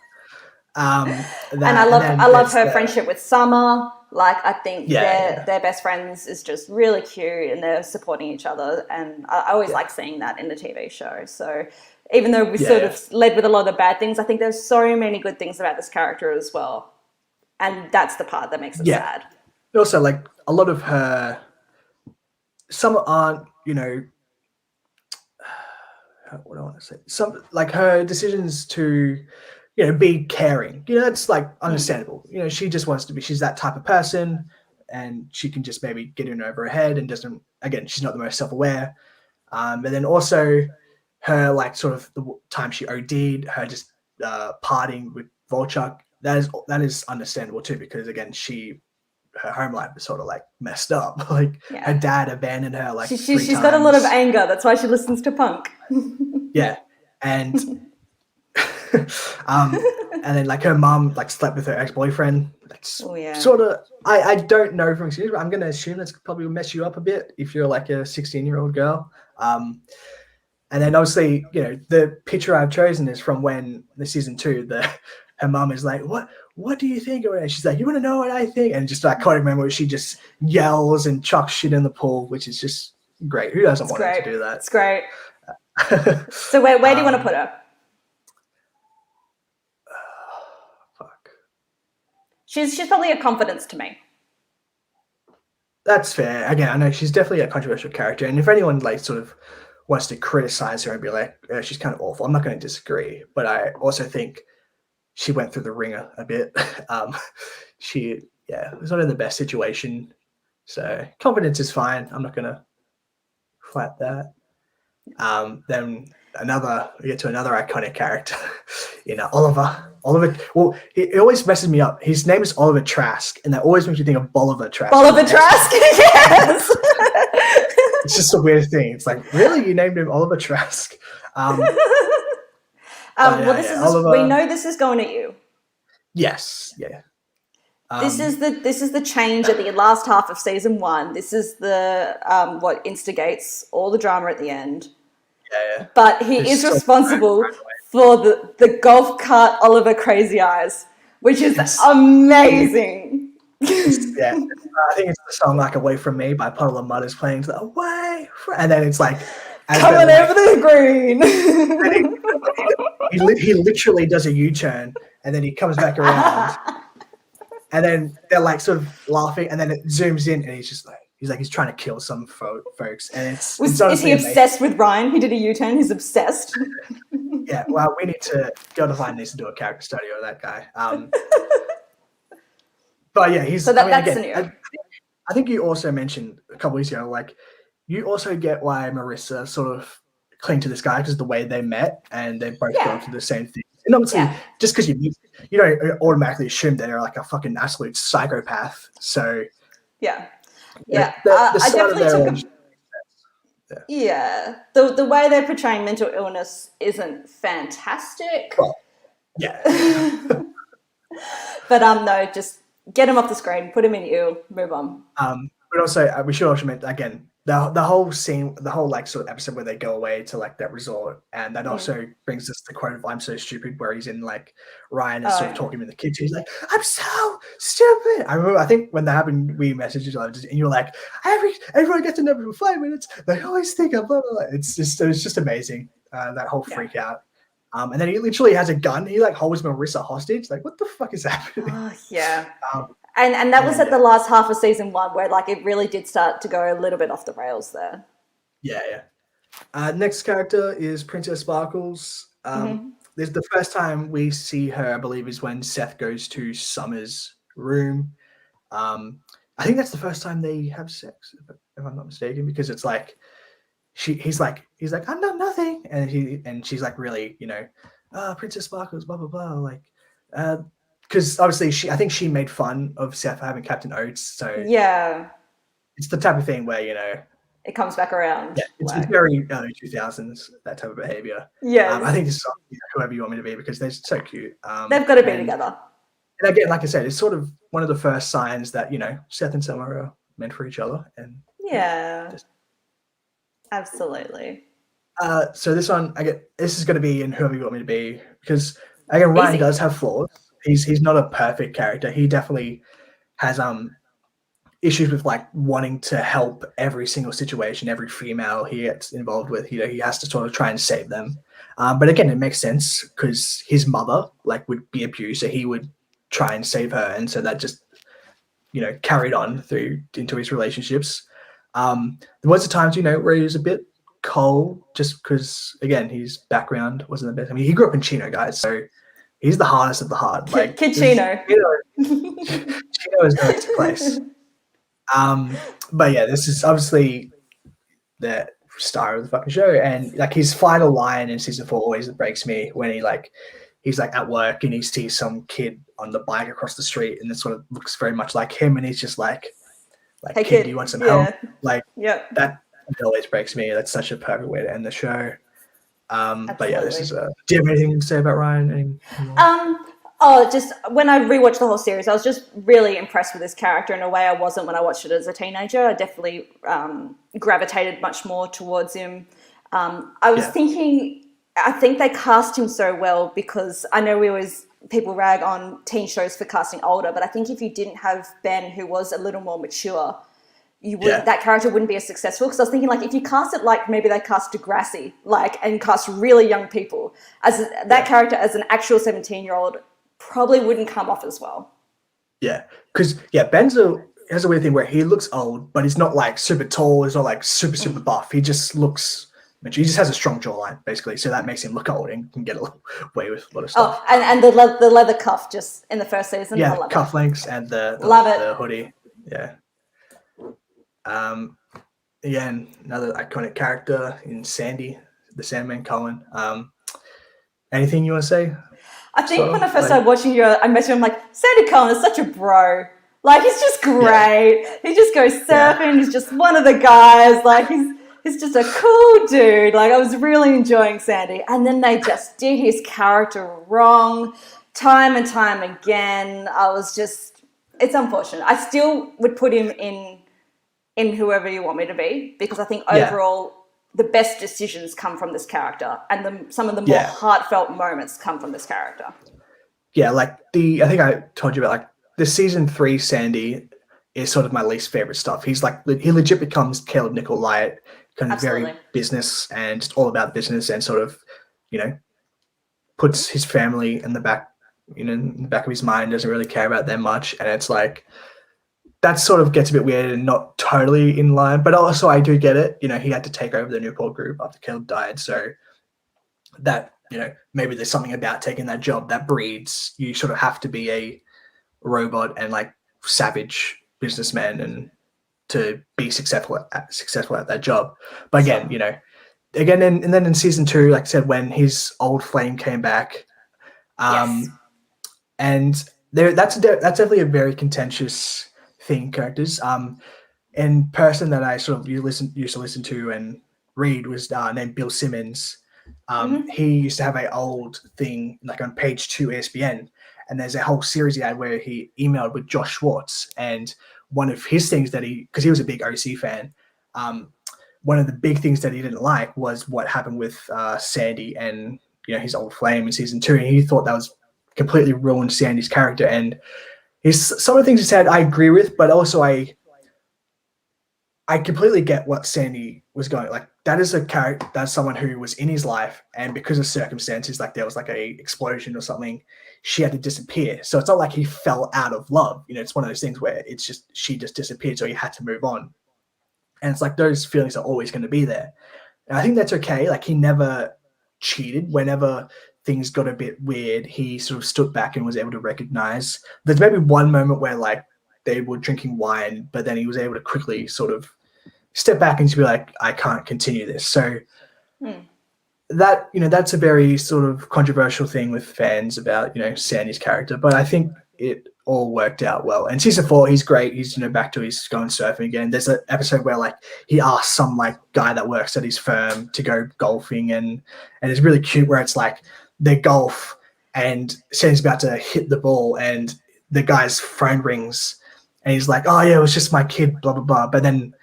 And I love her friendship with Summer. Like I think their best friends is just really cute and they're supporting each other. And I always like seeing that in the TV show. So even though we sort of led with a lot of bad things, I think there's so many good things about this character as well. And that's the part that makes it sad. Also, like a lot of her, some aren't, you know, what do I want to say? Some like her decisions to, you know, be caring. You know, that's like understandable. You know, she just wants to be. She's that type of person, and she can just maybe get in over her head and doesn't. Again, she's not the most self-aware. And then also her like sort of the time she OD'd, her just partying with Volchuk. That is understandable too, because again, her home life is sort of like messed up. Like her dad abandoned her like she's got a lot of anger. That's why she listens to punk. Yeah, and and then like her mom like slept with her ex-boyfriend. That's sort of I don't know from experience, but I'm gonna assume that's probably will mess you up a bit if you're like a 16-year-old girl. And then obviously, you know, the picture I've chosen is from when the season 2, her mom is like, what do you think? And she's like, you want to know what I think? And just that kind of moment where she just yells and chucks shit in the pool, which is just great. Who doesn't want her to do that? It's great. So where do you want to put her? Fuck. She's probably a confidence to me. That's fair. Again, I know she's definitely a controversial character, and if anyone like sort of wants to criticize her and be like, she's kind of awful, I'm not going to disagree. But I also think she went through the ringer a bit. She was not in the best situation. So confidence is fine. I'm not going to fight that. Then we get to another iconic character, Oliver. Well, it always messes me up. His name is Oliver Trask, and that always makes you think of Bolivar Trask. Bolivar Trask, yes. It's just a weird thing. It's like, really, you named him Oliver Trask? Well, we know this is going at you. Yes, yeah. This is the change at the last half of season 1. This is the what instigates all the drama at the end. Yeah. But he is responsible for the golf cart Oliver Crazy Eyes, which is amazing. I think it's the song like "Away From Me" by Puddle of Mud is playing. It's like, "Away from," and then it's like coming over the green. He literally does a U-turn, and then he comes back around. And then they're like sort of laughing, and then it zooms in, and he's trying to kill some folks, and is he obsessed with Ryan? He did a U-turn. He's obsessed. Yeah, well, we need to go to find this and do a character study on that guy. But yeah, he's. So that's the new. I think you also mentioned a couple weeks ago, like you also get why Marissa sort of cling to this guy because the way they met, and they both go through the same thing. And obviously, just because you don't automatically assume that they're like a fucking absolute psychopath. So I definitely took the way they're portraying mental illness isn't fantastic. Well, yeah. But no, just get him off the screen, put him in ill, move on. But also, we should also mention again the whole scene, the whole like sort of episode where they go away to like that resort, and that also brings us the quote of "I'm so stupid," where he's in like Ryan is sort of talking in the kitchen. He's like, "I'm so stupid." I think when that happened, we messaged each other, and you were like, "Everyone gets to know me for 5 minutes. They always think I'm blah blah blah." It was just amazing that whole freak out. And then he literally has a gun. He like holds Marissa hostage. Like, what the fuck is happening? And that was at the last half of season 1 where like it really did start to go a little bit off the rails there. Next character is Princess Sparkles. This is the first time we see her, I believe, is when Seth goes to Summer's room. I think that's the first time they have sex, if I'm not mistaken, because it's like he's like I'm not nothing, and she's like really, Princess Sparkles, blah blah blah, like because obviously I think she made fun of Seth for having Captain Oates, so it's the type of thing where it comes back around. Yeah, it's very early 2000s, that type of behavior. Yes. I think this is whoever you want me to be because they're so cute. They've got to be together. And again, like I said, it's sort of one of the first signs that, Seth and Summer are meant for each other. And absolutely. So this one, this is going to be in whoever you want me to be because, again, Ryan does have flaws. He's not a perfect character. He definitely has issues with like wanting to help every single situation, every female he gets involved with. He has to sort of try and save them. But again, it makes sense because his mother would be abused, so he would try and save her, and so that just carried on through into his relationships. There was a times where he was a bit cold, just because again his background wasn't the best. I mean, he grew up in Chino, guys, so he's the hardest of the hard. Like Kid Chino. Chino is not his place. But yeah, this is obviously the star of the fucking show, and like his final line in season 4 always breaks me when he's at work and he sees some kid on the bike across the street, and it sort of looks very much like him, and he's just like, hey kid, do you want some help? That always breaks me. That's such a perfect way to end the show. But yeah, this is do you have anything to say about Ryan? Just when I rewatched the whole series, I was just really impressed with this character in a way I wasn't when I watched it as a teenager. I definitely gravitated much more towards him. I was thinking, I think they cast him so well because I know people rag on teen shows for casting older, but I think if you didn't have Ben, who was a little more mature, that character wouldn't be as successful. Because I was thinking, if you cast it like maybe they cast Degrassi, and cast really young people as that character as an actual 17-year-old, probably wouldn't come off as well. Yeah, because Ben's has a weird thing where he looks old, but he's not super tall. He's not super buff. He just looks. He just has a strong jawline, basically, so that makes him look old and can get away with a lot of stuff. Oh, and the leather cuff just in the first season. Yeah, cufflinks and the hoodie. Yeah. Again, another iconic character in Sandy, the Sandman Cohen. Anything you want to say? I think when I first started watching you, I met him. I'm like, Sandy Cohen is such a bro. He's just great. Yeah. He just goes surfing. Yeah. He's just one of the guys. He's just a cool dude. I was really enjoying Sandy. And then they just did his character wrong time and time again. It's unfortunate. I still would put him in whoever you want me to be because I think overall the best decisions come from this character and some of the more heartfelt moments come from this character. Yeah, I think I told you about the season 3 Sandy is sort of my least favorite stuff. He legit becomes Hayley Nickel light, kind of very business and just all about business and sort of, puts his family in the back, in the back of his mind, doesn't really care about them much. And it's that sort of gets a bit weird and not totally in line, but also I do get it. He had to take over the Newport group after Caleb died. So that, maybe there's something about taking that job that breeds, you sort of have to be a robot and savage businessman and to be successful at that job. But again, and then in season 2, like I said, when his old flame came back, and that's definitely a very contentious thing, characters. And person that I sort of used to listen to and read was named Bill Simmons. He used to have an old thing on page 2 ESPN, and there's a whole series he had where he emailed with Josh Schwartz, and one of his things because he was a big OC fan, one of the big things that he didn't like was what happened with Sandy and his old flame in season 2, and he thought that was completely ruined Sandy's character. And some of the things he said I agree with, but also I completely get what Sandy was going. That is a character, that's someone who was in his life, and because of circumstances, there was a explosion or something, she had to disappear. So it's not like he fell out of love. It's one of those things where it's just she just disappeared, so he had to move on. And it's those feelings are always going to be there. And I think that's okay. He never cheated. Whenever things got a bit weird, he sort of stood back and was able to recognize. There's maybe one moment where they were drinking wine, but then he was able to quickly sort of step back and to be I can't continue this. So that, that's a very sort of controversial thing with fans about, Sandy's character. But I think it all worked out well. And season 4, he's great. He's, you know, back to his going surfing again. There's an episode where like he asks some like guy that works at his firm to go golfing, and it's really cute where it's like they golf and Sam's about to hit the ball and the guy's phone rings and he's like, oh yeah, it was just my kid, blah, blah, blah. But then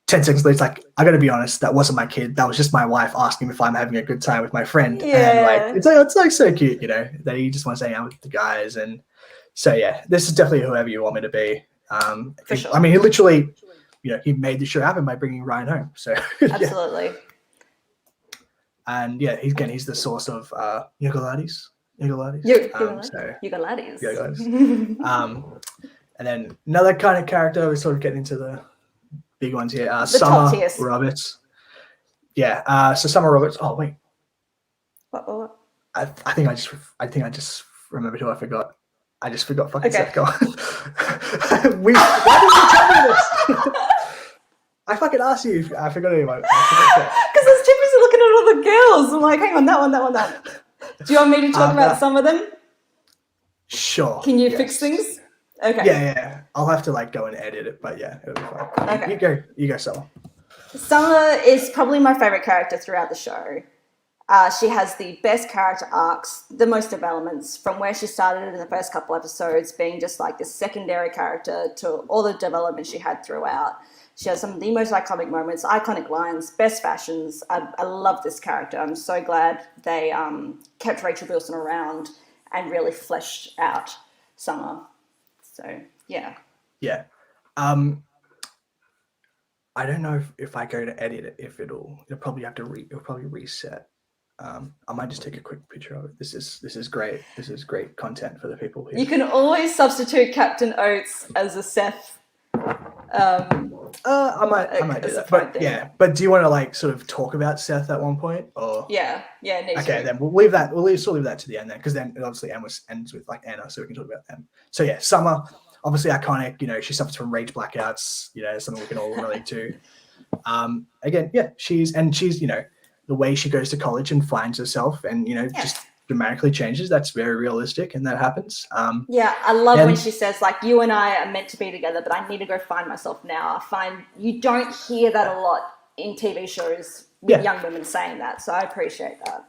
10 seconds later, it's like, I got to be honest, that wasn't my kid. That was just my wife asking if I'm having a good time with my friend. Yeah. And like, it's like so cute, you know, that he just wants to hang out with the guys. And so, yeah, this is definitely whoever you want me to be. For sure. I mean, he literally, you know, he made the show happen by bringing Ryan home. So absolutely. Yeah. And yeah, he's the source of Yugoladis. And then another kind of character, we're sort of getting into the big ones here. Summer Roberts. Yeah. So Summer Roberts. Oh wait. What? I think I just remembered who I forgot. I just forgot fucking Seth Cohen. Why did you tell me this? I fucking asked you. I forgot anyway. Because I was too busy looking at all the girls. I'm like, hang on, that one. Do you want me to talk about some of them? Sure. Can you fix things? Okay. Yeah. I'll have to like go and edit it, but yeah, it'll be fine. Okay. You go, Summer. Summer is probably my favorite character throughout the show. She has the best character arcs, the most developments, from where she started in the first couple episodes, being just like this secondary character to all the development she had throughout. She has some of the most iconic moments, iconic lines, best fashions. I love this character. I'm so glad they kept Rachel Bilson around and really fleshed out Summer. So, yeah. Yeah. I don't know if I go to edit it, if it'll probably have to it'll probably reset. I might just take a quick picture of it. This is great. This is great content for the people here. You can always substitute Captain Oates as a Seth. I might do that. But yeah, but do you want to like sort of talk about Seth at one point, or yeah, okay, then we'll leave that to the end then, because then it obviously ends with like Anna, so we can talk about them. So yeah, Summer, obviously iconic. You know, she suffers from rage blackouts. You know, something we can all relate to. Again, yeah, she's you know, the way she goes to college and finds herself, and you know, just dramatically changes. That's very realistic, and that happens. Yeah, I love when she says like, "You and I are meant to be together, but I need to go find myself now." I find you don't hear that a lot in TV shows with young women saying that, so I appreciate that.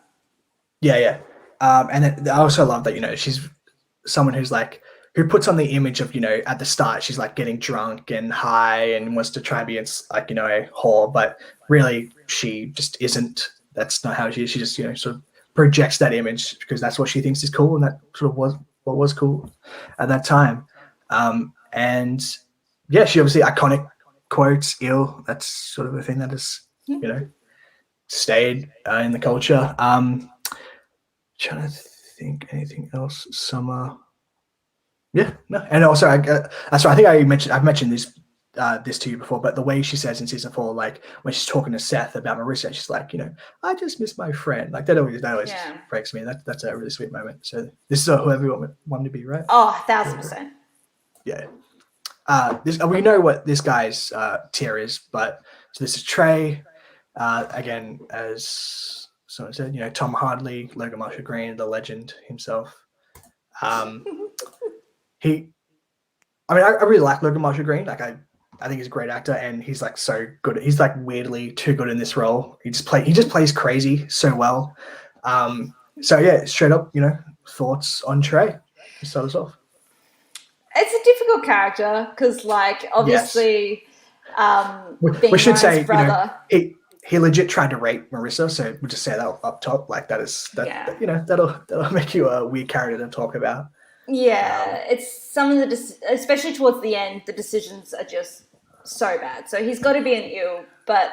Yeah. And then I also love that, you know, she's someone who puts on the image of, you know, at the start she's like getting drunk and high and wants to try and be like, you know, a whore, but really she just isn't. That's not how she is. She just, you know, sort of projects that image because that's what she thinks is cool, and that sort of was what was cool at that time. And yeah, she obviously iconic quotes, ill. That's sort of a thing that has, you know, stayed in the culture. Trying to think anything else. Summer. Yeah, no, and also I think I've mentioned this to you before, but the way she says in season 4, like when she's talking to Seth about Marissa, she's like, you know, I just miss my friend. Like that always breaks me. That's a really sweet moment. So this is whoever you want to be, right? Oh, 1,000%. Yeah. We know what this guy's tier is, but so this is Trey. Again, as someone said, you know, Tom Hardy, Logan Marshall Green, the legend himself. I really like Logan Marshall Green. Like I think he's a great actor, and he's like so good. He's like weirdly too good in this role. He just plays crazy so well. So yeah, straight up, you know, thoughts on Trey to start us off. It's a difficult character because, like, obviously, we should say, brother, you know, he legit tried to rape Marissa, so we'll just say that up top. Like you know, that'll make you a weird character to talk about. Yeah, it's some of the especially towards the end, the decisions are just so bad. So he's got to be an ew. But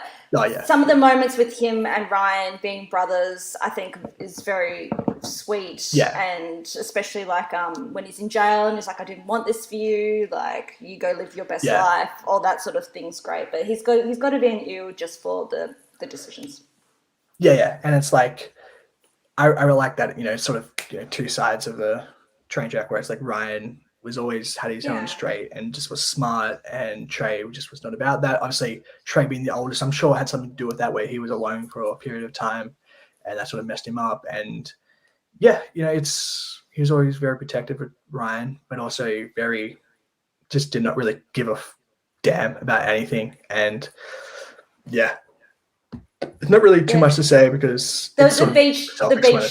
some of the moments with him and Ryan being brothers, I think, is very sweet. Yeah. And especially like when he's in jail and he's like, I didn't want this for you. Like, you go live your best life. All that sort of thing's great. But he's got to be an ew just for the decisions. Yeah. And it's like, I really like that, you know, sort of, you know, two sides of the train track where it's like Ryan was always had his own straight and just was smart, and Trey just was not about that. Obviously, Trey being the oldest, I'm sure had something to do with that, where he was alone for a period of time, and that sort of messed him up. And yeah, you know, it's he was always very protective of Ryan, but also very just did not really give a damn about anything. And yeah, there's not really too much to say because the beach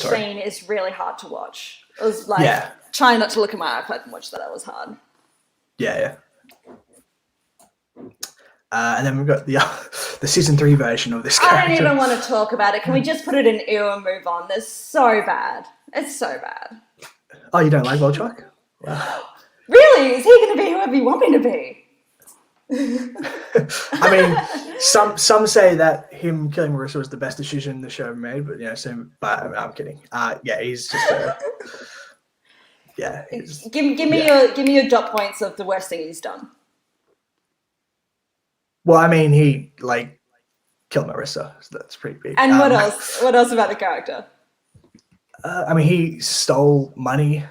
scene is really hard to watch. It was like trying not to look at my iPad and watch that. That was hard. Yeah. And then we've got the season 3 version of this character. I don't even want to talk about it. Can we just put it in ew and move on? It's so bad. It's so bad. Oh, you don't like Volchok? Wow. Really? Is he going to be whoever you want me to be? I mean, some say that him killing Marissa was the best decision the show ever made, but but I'm kidding. He's just Give me your dot points of the worst thing he's done. Well, I mean, he killed Marissa, so that's pretty big. And what else? What else about the character? I mean, he stole money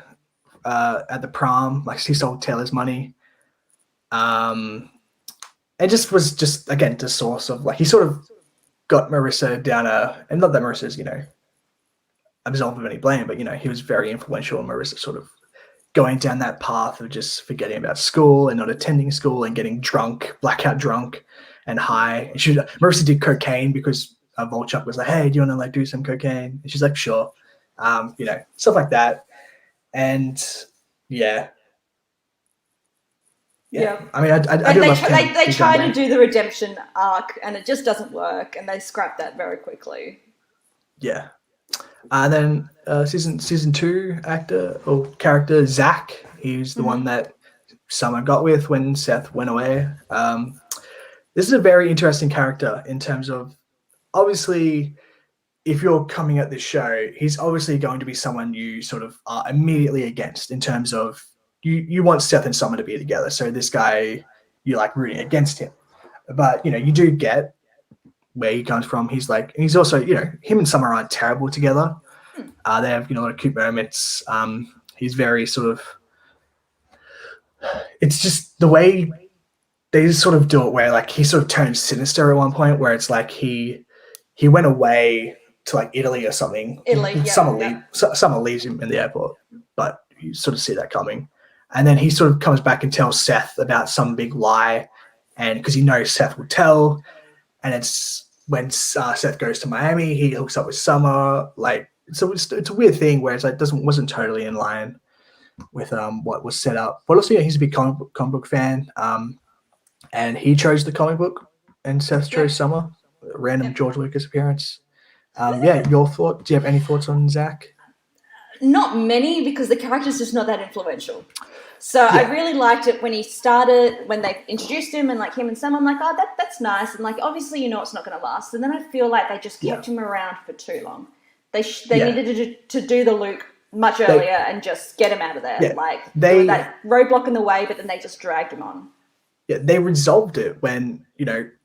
at the prom. He stole Taylor's money. It just was again the source of he sort of got Marissa down and not that Marissa's absolved of any blame, but he was very influential in Marissa sort of going down that path of just forgetting about school and not attending school and getting drunk, blackout drunk and high. And Marissa did cocaine because Volchok was like, hey, do you want to do some cocaine? And she's like, sure. Stuff like that. And yeah. I mean, I do love they try to do the redemption arc and it just doesn't work and they scrap that very quickly. Yeah. And then season 2 actor or character Zach, he's the one that Summer got with when Seth went away. This is a very interesting character in terms of, obviously, if you're coming at this show, he's obviously going to be someone you sort of are immediately against in terms of you want Seth and Summer to be together. So this guy, you rooting against him. But, you do get where he comes from. He's also, him and Summer aren't terrible together. They have, a lot of cute moments. He's very sort of, it's just the way they sort of do it where he sort of turns sinister at one point where it's he went away to Italy or something. Summer leaves him in the airport, but you sort of see that coming. And then he sort of comes back and tells Seth about some big lie, and because he knows Seth will tell, and it's when Seth goes to Miami, he hooks up with Summer. So it's a weird thing where it's wasn't totally in line with what was set up. But also, he's a big comic book fan, and he chose the comic book, and Seth chose Summer. A random George Lucas appearance. Your thought? Do you have any thoughts on Zach? Not many, because the character's just not that influential. So I really liked it when they introduced him and him and Sam, I'm like, oh, that's nice. And obviously, it's not going to last. And then I feel like they just kept him around for too long. They needed to do the Luke much earlier and just get him out of there. There was that roadblock in the way, but then they just dragged him on. Yeah, they resolved it when,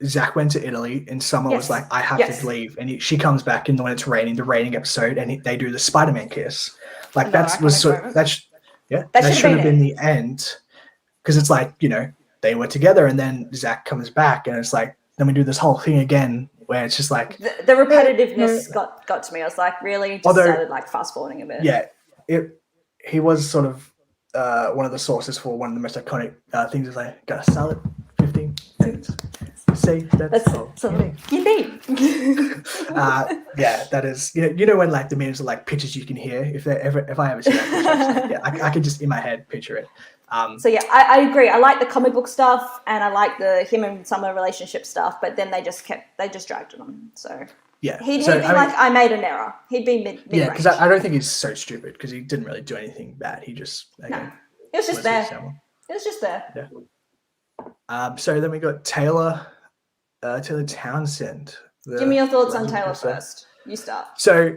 Zach went to Italy and Summer was like, I have to leave. And she comes back and when it's raining, the raining episode, and they do the Spider-Man kiss. That should have been the end. Because it's they were together and then Zach comes back and it's then we do this whole thing again where it's just the repetitiveness got to me. I was really started fast forwarding a bit. Yeah, he was sort of one of the sources for one of the most iconic things is got a solid 15 minutes. Say that's something you need. That is when the memes are pictures you can hear. If I ever see that, I can just in my head picture it. I agree. I like the comic book stuff and I like the him and Summer relationship stuff, but then they just dragged it on. So he'd be I made an error. He'd be mid. Yeah, because I don't think he's so stupid because he didn't really do anything bad. He just it was just there. It was just there. Yeah. So then we got Taylor Townsend. Give me your thoughts on Taylor first. You start. So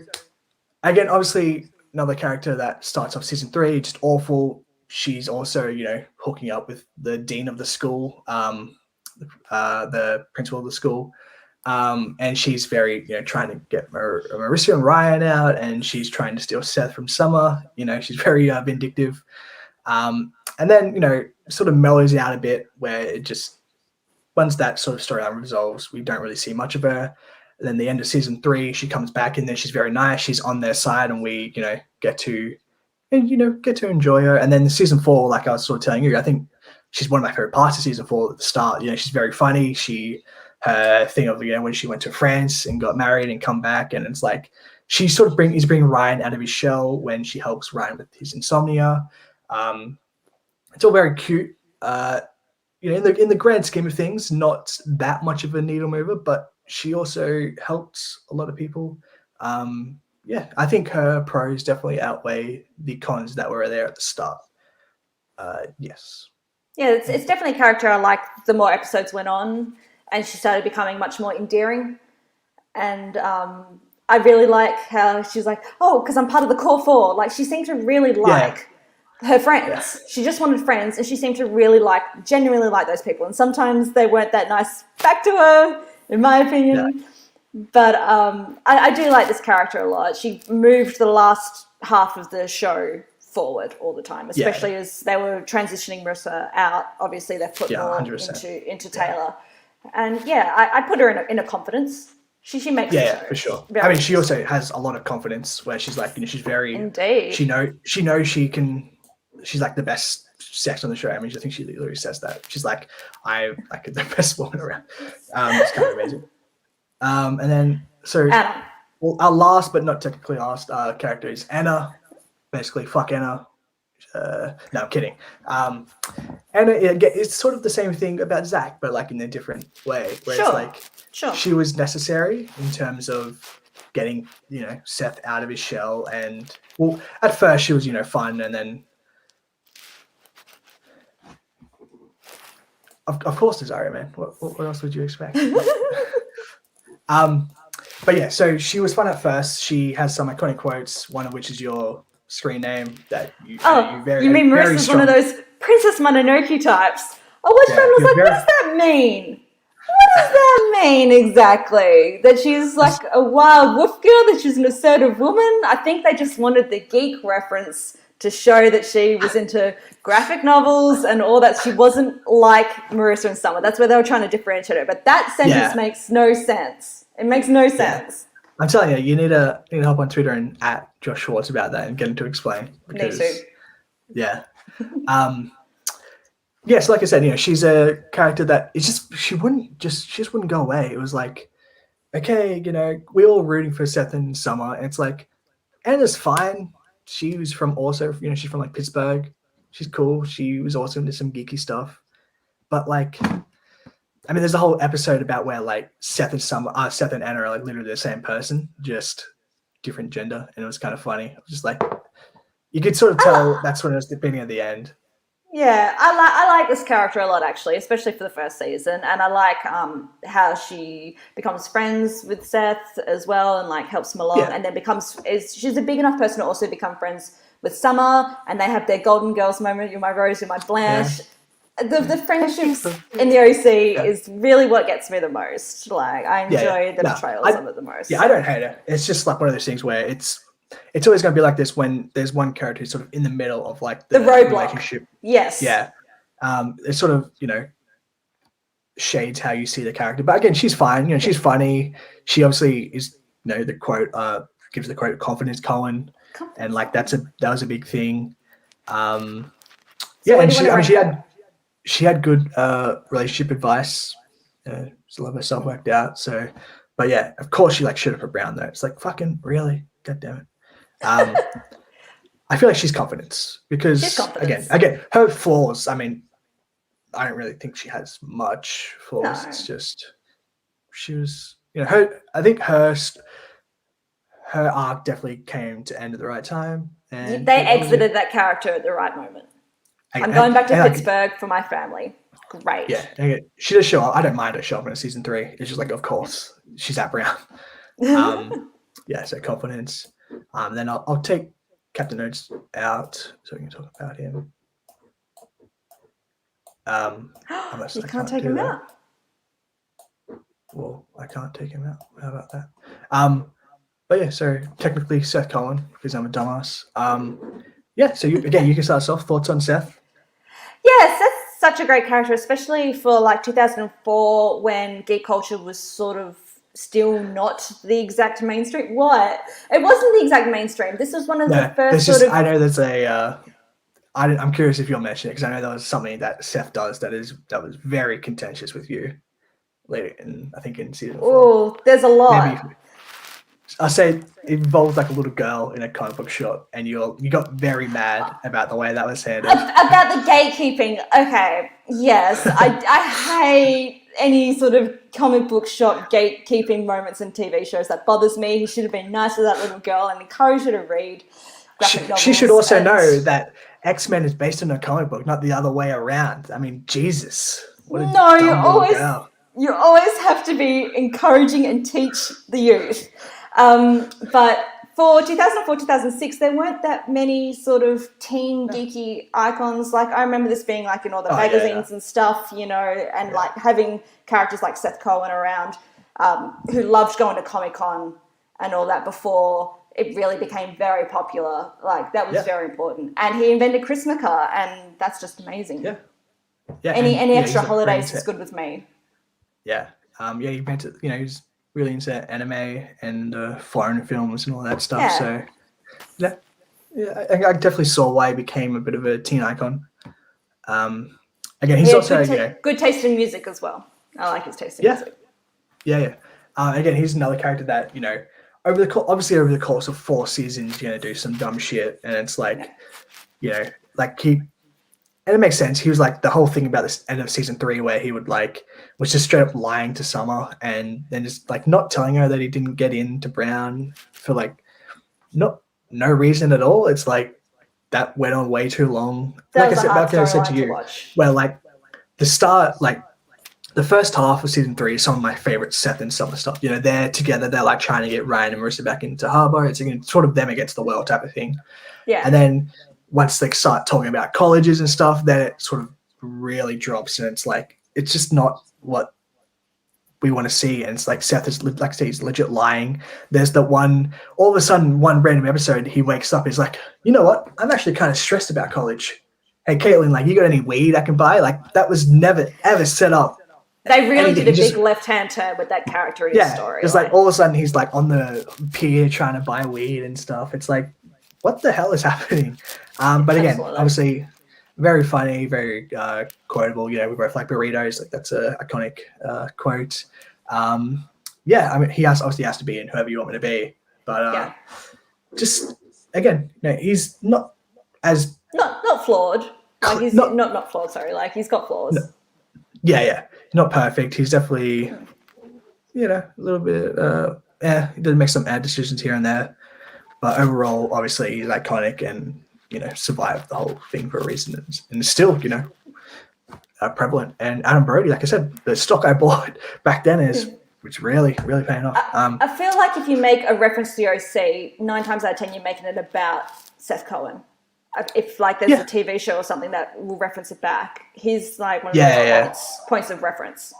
again, obviously another character that starts off season 3, just awful. She's also, hooking up with the dean of the school, the principal of the school. And she's very, trying to get Marissa and Ryan out, and she's trying to steal Seth from Summer. She's very vindictive. And then, sort of mellows out a bit where it just, once that sort of storyline resolves, we don't really see much of her. And then the end of season 3, she comes back and then she's very nice. She's on their side and we, get to and get to enjoy her. And then season 4, like I was sort of telling you, I think she's one of my favorite parts of season 4 at the start. She's very funny. Her thing of when she went to France and got married and come back, and it's like she sort of is bringing Ryan out of his shell when she helps Ryan with his insomnia. It's all very cute. In the grand scheme of things, not that much of a needle mover, but she also helped a lot of people. I think her pros definitely outweigh the cons that were there at the start. Yes. Yeah, it's definitely a character I like the more episodes went on, and she started becoming much more endearing. And I really like how she's like, oh, because I'm part of the core 4. Like, she seemed to really like her friends. Yeah. She just wanted friends, and she seemed to really genuinely like those people. And sometimes they weren't that nice back to her, in my opinion. Yeah. But I do like this character a lot. She moved the last half of the show forward all the time, especially as they were transitioning Marissa out. Obviously, they've put more into Taylor. And I put her in a confidence. She makes it. Yeah, for sure. I mean, she also has a lot of confidence where she's like, she's very. Indeed. She knows she can. She's like the best sex on the show. I mean, I think she literally says that. She's like, I'm like the best woman around. It's kind of amazing. And then Anna. Well, our last but not technically last character is Anna. Basically, fuck Anna. No, I'm kidding. Anna, it's sort of the same thing about Zach, but like in a different way. Where it's like, she was necessary in terms of getting Seth out of his shell, and well, at first she was fun, and then of course there's Iron Man. What else would you expect? But yeah, so she was fun at first. She has some iconic quotes, one of which is your screen name that you mean Marissa's one of those Princess Mononoke types. Oh, which friend was like, what does that mean? What does that mean exactly? That she's like a wild wolf girl, that she's an assertive woman? I think they just wanted the geek reference to show that she was into graphic novels and all that. She wasn't like Marissa and Summer. That's where they were trying to differentiate her. But that sentence makes no sense. It makes no sense. I'm telling you, you need to hop on Twitter and at Josh Schwartz about that and get him to explain. Because, me too. Yeah. So like I said, she's a character that it's just she just wouldn't go away. It was like, okay, we all rooting for Seth and Summer, and it's like, Anna's fine. She was from she's from like Pittsburgh. She's cool. She was also into some geeky stuff, but like, I mean, there's a whole episode about where like Seth and Anna are like literally the same person, just different gender, and it was kind of funny. It was just like, you could sort of tell that's when it was the beginning of the end. Yeah, I like this character a lot, actually, especially for the first season, and I like how she becomes friends with Seth as well, and like helps him along, and then she's a big enough person to also become friends with Summer, and they have their Golden Girls moment. You're my Rose, you're my Blanche. Yeah. The friendships in the OC is really what gets me the most. Like, I enjoy the betrayals of it the most. Yeah, I don't hate it. It's just like one of those things where it's always going to be like this when there's one character who's sort of in the middle of like the roadblock relationship. Yes. Yeah. It sort of, shades how you see the character. But again, she's fine. She's funny. She obviously is, the quote, gives the quote confidence Cohen. And like that was a big thing. And she had good relationship advice. She loved herself worked out. So, but yeah, of course she like should have put Brown though. It's like, fucking really? God damn it. I feel like she's confidence because again, her flaws. I mean, I don't really think she has much flaws. No. It's just she was, I think her arc definitely came to end at the right time, and they exited that character at the right moment. I'm going back to Pittsburgh for my family. Great. Yeah, she does show up. I don't mind her show up in season 3. It's just like, of course, she's at Brown. So confidence. Then I'll take Captain Oates out so we can talk about him. You can't take him out. Well, I can't take him out. How about that? But yeah, so technically Seth Cohen because I'm a dumbass. So you can start us off. Thoughts on Seth? Yeah, Seth's such a great character, especially for like 2004 when geek culture was sort of still not the exact mainstream. What? It wasn't the exact mainstream. This was one of the first I know there's a. I'm curious if you'll mention it because I know there was something that Seth does that was very contentious with you later I think in season 4. Oh, there's a lot. Maybe I'll say it involved like a little girl in a comic book shop, and you got very mad about the way that was handled. About the gatekeeping. Okay, yes, I hate any sort of comic book shop gatekeeping moments in TV shows. That bothers me. He should have been nice to that little girl and encouraged her to read graphic novels. She should also know that X-Men is based on a comic book, not the other way around. I mean, Jesus. You always have to be encouraging and teach the youth. But for 2004, 2006, there weren't that many sort of teen geeky icons. Like, I remember this being like in all the magazines and stuff, you know, and like having characters like Seth Cohen around, who loved going to Comic-Con and all that before it really became very popular. Like, that was very important. And he invented Christmaka, and that's just amazing. Yeah. Yeah. Any extra holidays is good with me. Yeah. He invented, you know, he's really into anime and foreign films and all that stuff. Yeah. So, I definitely saw why he became a bit of a teen icon. Again, he's also good taste in music as well. I like his taste in music. Yeah. Again, he's another character that, you know, over the course of 4 seasons, you're gonna do some dumb shit, and it's like, you know, like and it makes sense. He was like the whole thing about this end of season 3 where he would was just straight up lying to Summer and then just like not telling her that he didn't get into Brown for like no reason at all. It's like that went on way too long. Like I said to you, where like the start, like the first half of season 3 is some of my favorite Seth and Summer stuff. You know, they're together, they're like trying to get Ryan and Marissa back into Harbor. It's sort of them against the world type of thing. Yeah. And then once they start talking about colleges and stuff, then it sort of really drops, and it's like it's just not what we want to see. And it's like Seth is, like I say, he's legit lying. There's the one, all of a sudden, one random episode, he wakes up, he's like, you know what? I'm actually kind of stressed about college. Hey, Caitlin, like, you got any weed I can buy? Like, that was never ever set up. They really did a big left-hand turn with that character in the story. It's like all of a sudden he's like on the pier trying to buy weed and stuff. It's like, what the hell is happening? But again, obviously, very funny, very quotable. You know, we both like burritos. Like, that's an iconic quote. I mean, he obviously has to be in Whoever You Want Me to Be. But just again, you know, he's not flawed. Like, he's not flawed. Sorry, like, he's got flaws. No, yeah, not perfect. He's definitely, you know, a little bit. He does make some bad decisions here and there. But overall, obviously, he's iconic and, you know, survived the whole thing for a reason, and still, you know, prevalent. And Adam Brody, like I said, the stock I bought back then is really paying off. I feel like if you make a reference to the OC, 9 times out of 10 you're making it about Seth Cohen. If like there's a TV show or something that will reference it back, he's like one of the points of reference.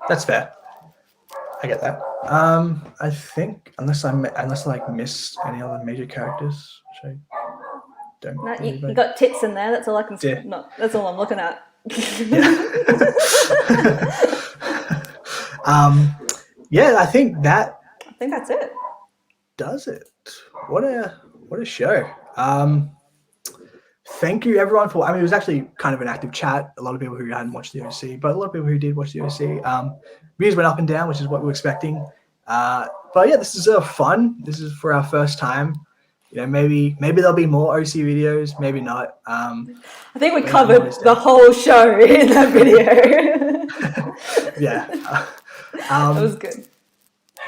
That's fair. I get that. I think unless I miss any other major characters, which I don't. No, you got tits in there. That's all I can. Yeah. No, that's all I'm looking at. I think that's it. Does it? What a show. Thank you everyone for. I mean, it was actually kind of an active chat. A lot of people who hadn't watched the OC, but a lot of people who did watch the OC. Views went up and down, which is what we were expecting. But yeah, this is fun. This is for our first time. You know, maybe there'll be more OC videos, maybe not. I think we covered the whole show in that video. Yeah. That was good.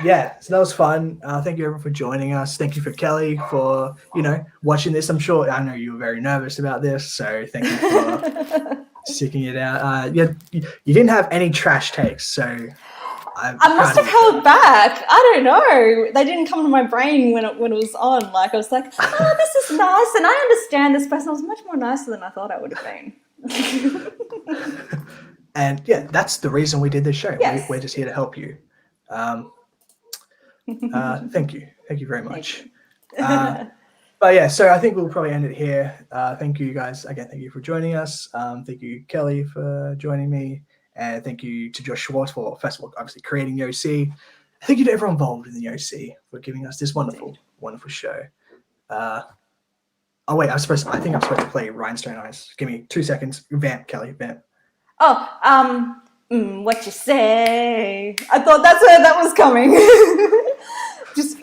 Yeah, so that was fun. Thank you everyone for joining us. Thank you for Kelly for, you know, watching this. I know you were very nervous about this, so thank you for sticking it out. You didn't have any trash takes, so I must have held back. I don't know. They didn't come to my brain when it was on. Like, I was like, oh, this is nice, and I understand this person. I was much more nicer than I thought I would have been. And yeah, that's the reason we did this show. Yes. We're just here to help you. Thank you very much. But yeah, so I think we'll probably end it here. Thank you guys again. Thank you for joining us. Thank you, Kelly, for joining me, and thank you to Josh Schwartz for first of all obviously creating the OC, thank you to everyone involved in the OC for giving us this wonderful, wonderful show. Oh wait, I think I'm supposed to play Rhinestone Eyes. Give me 2 seconds. Vamp, Kelly, vamp. Oh, what you say? I thought that's where that was coming. Just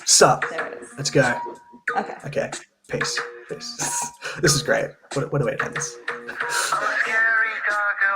sup. There it is. Let's go. Okay. Okay. Peace. This is great. What a way to end this.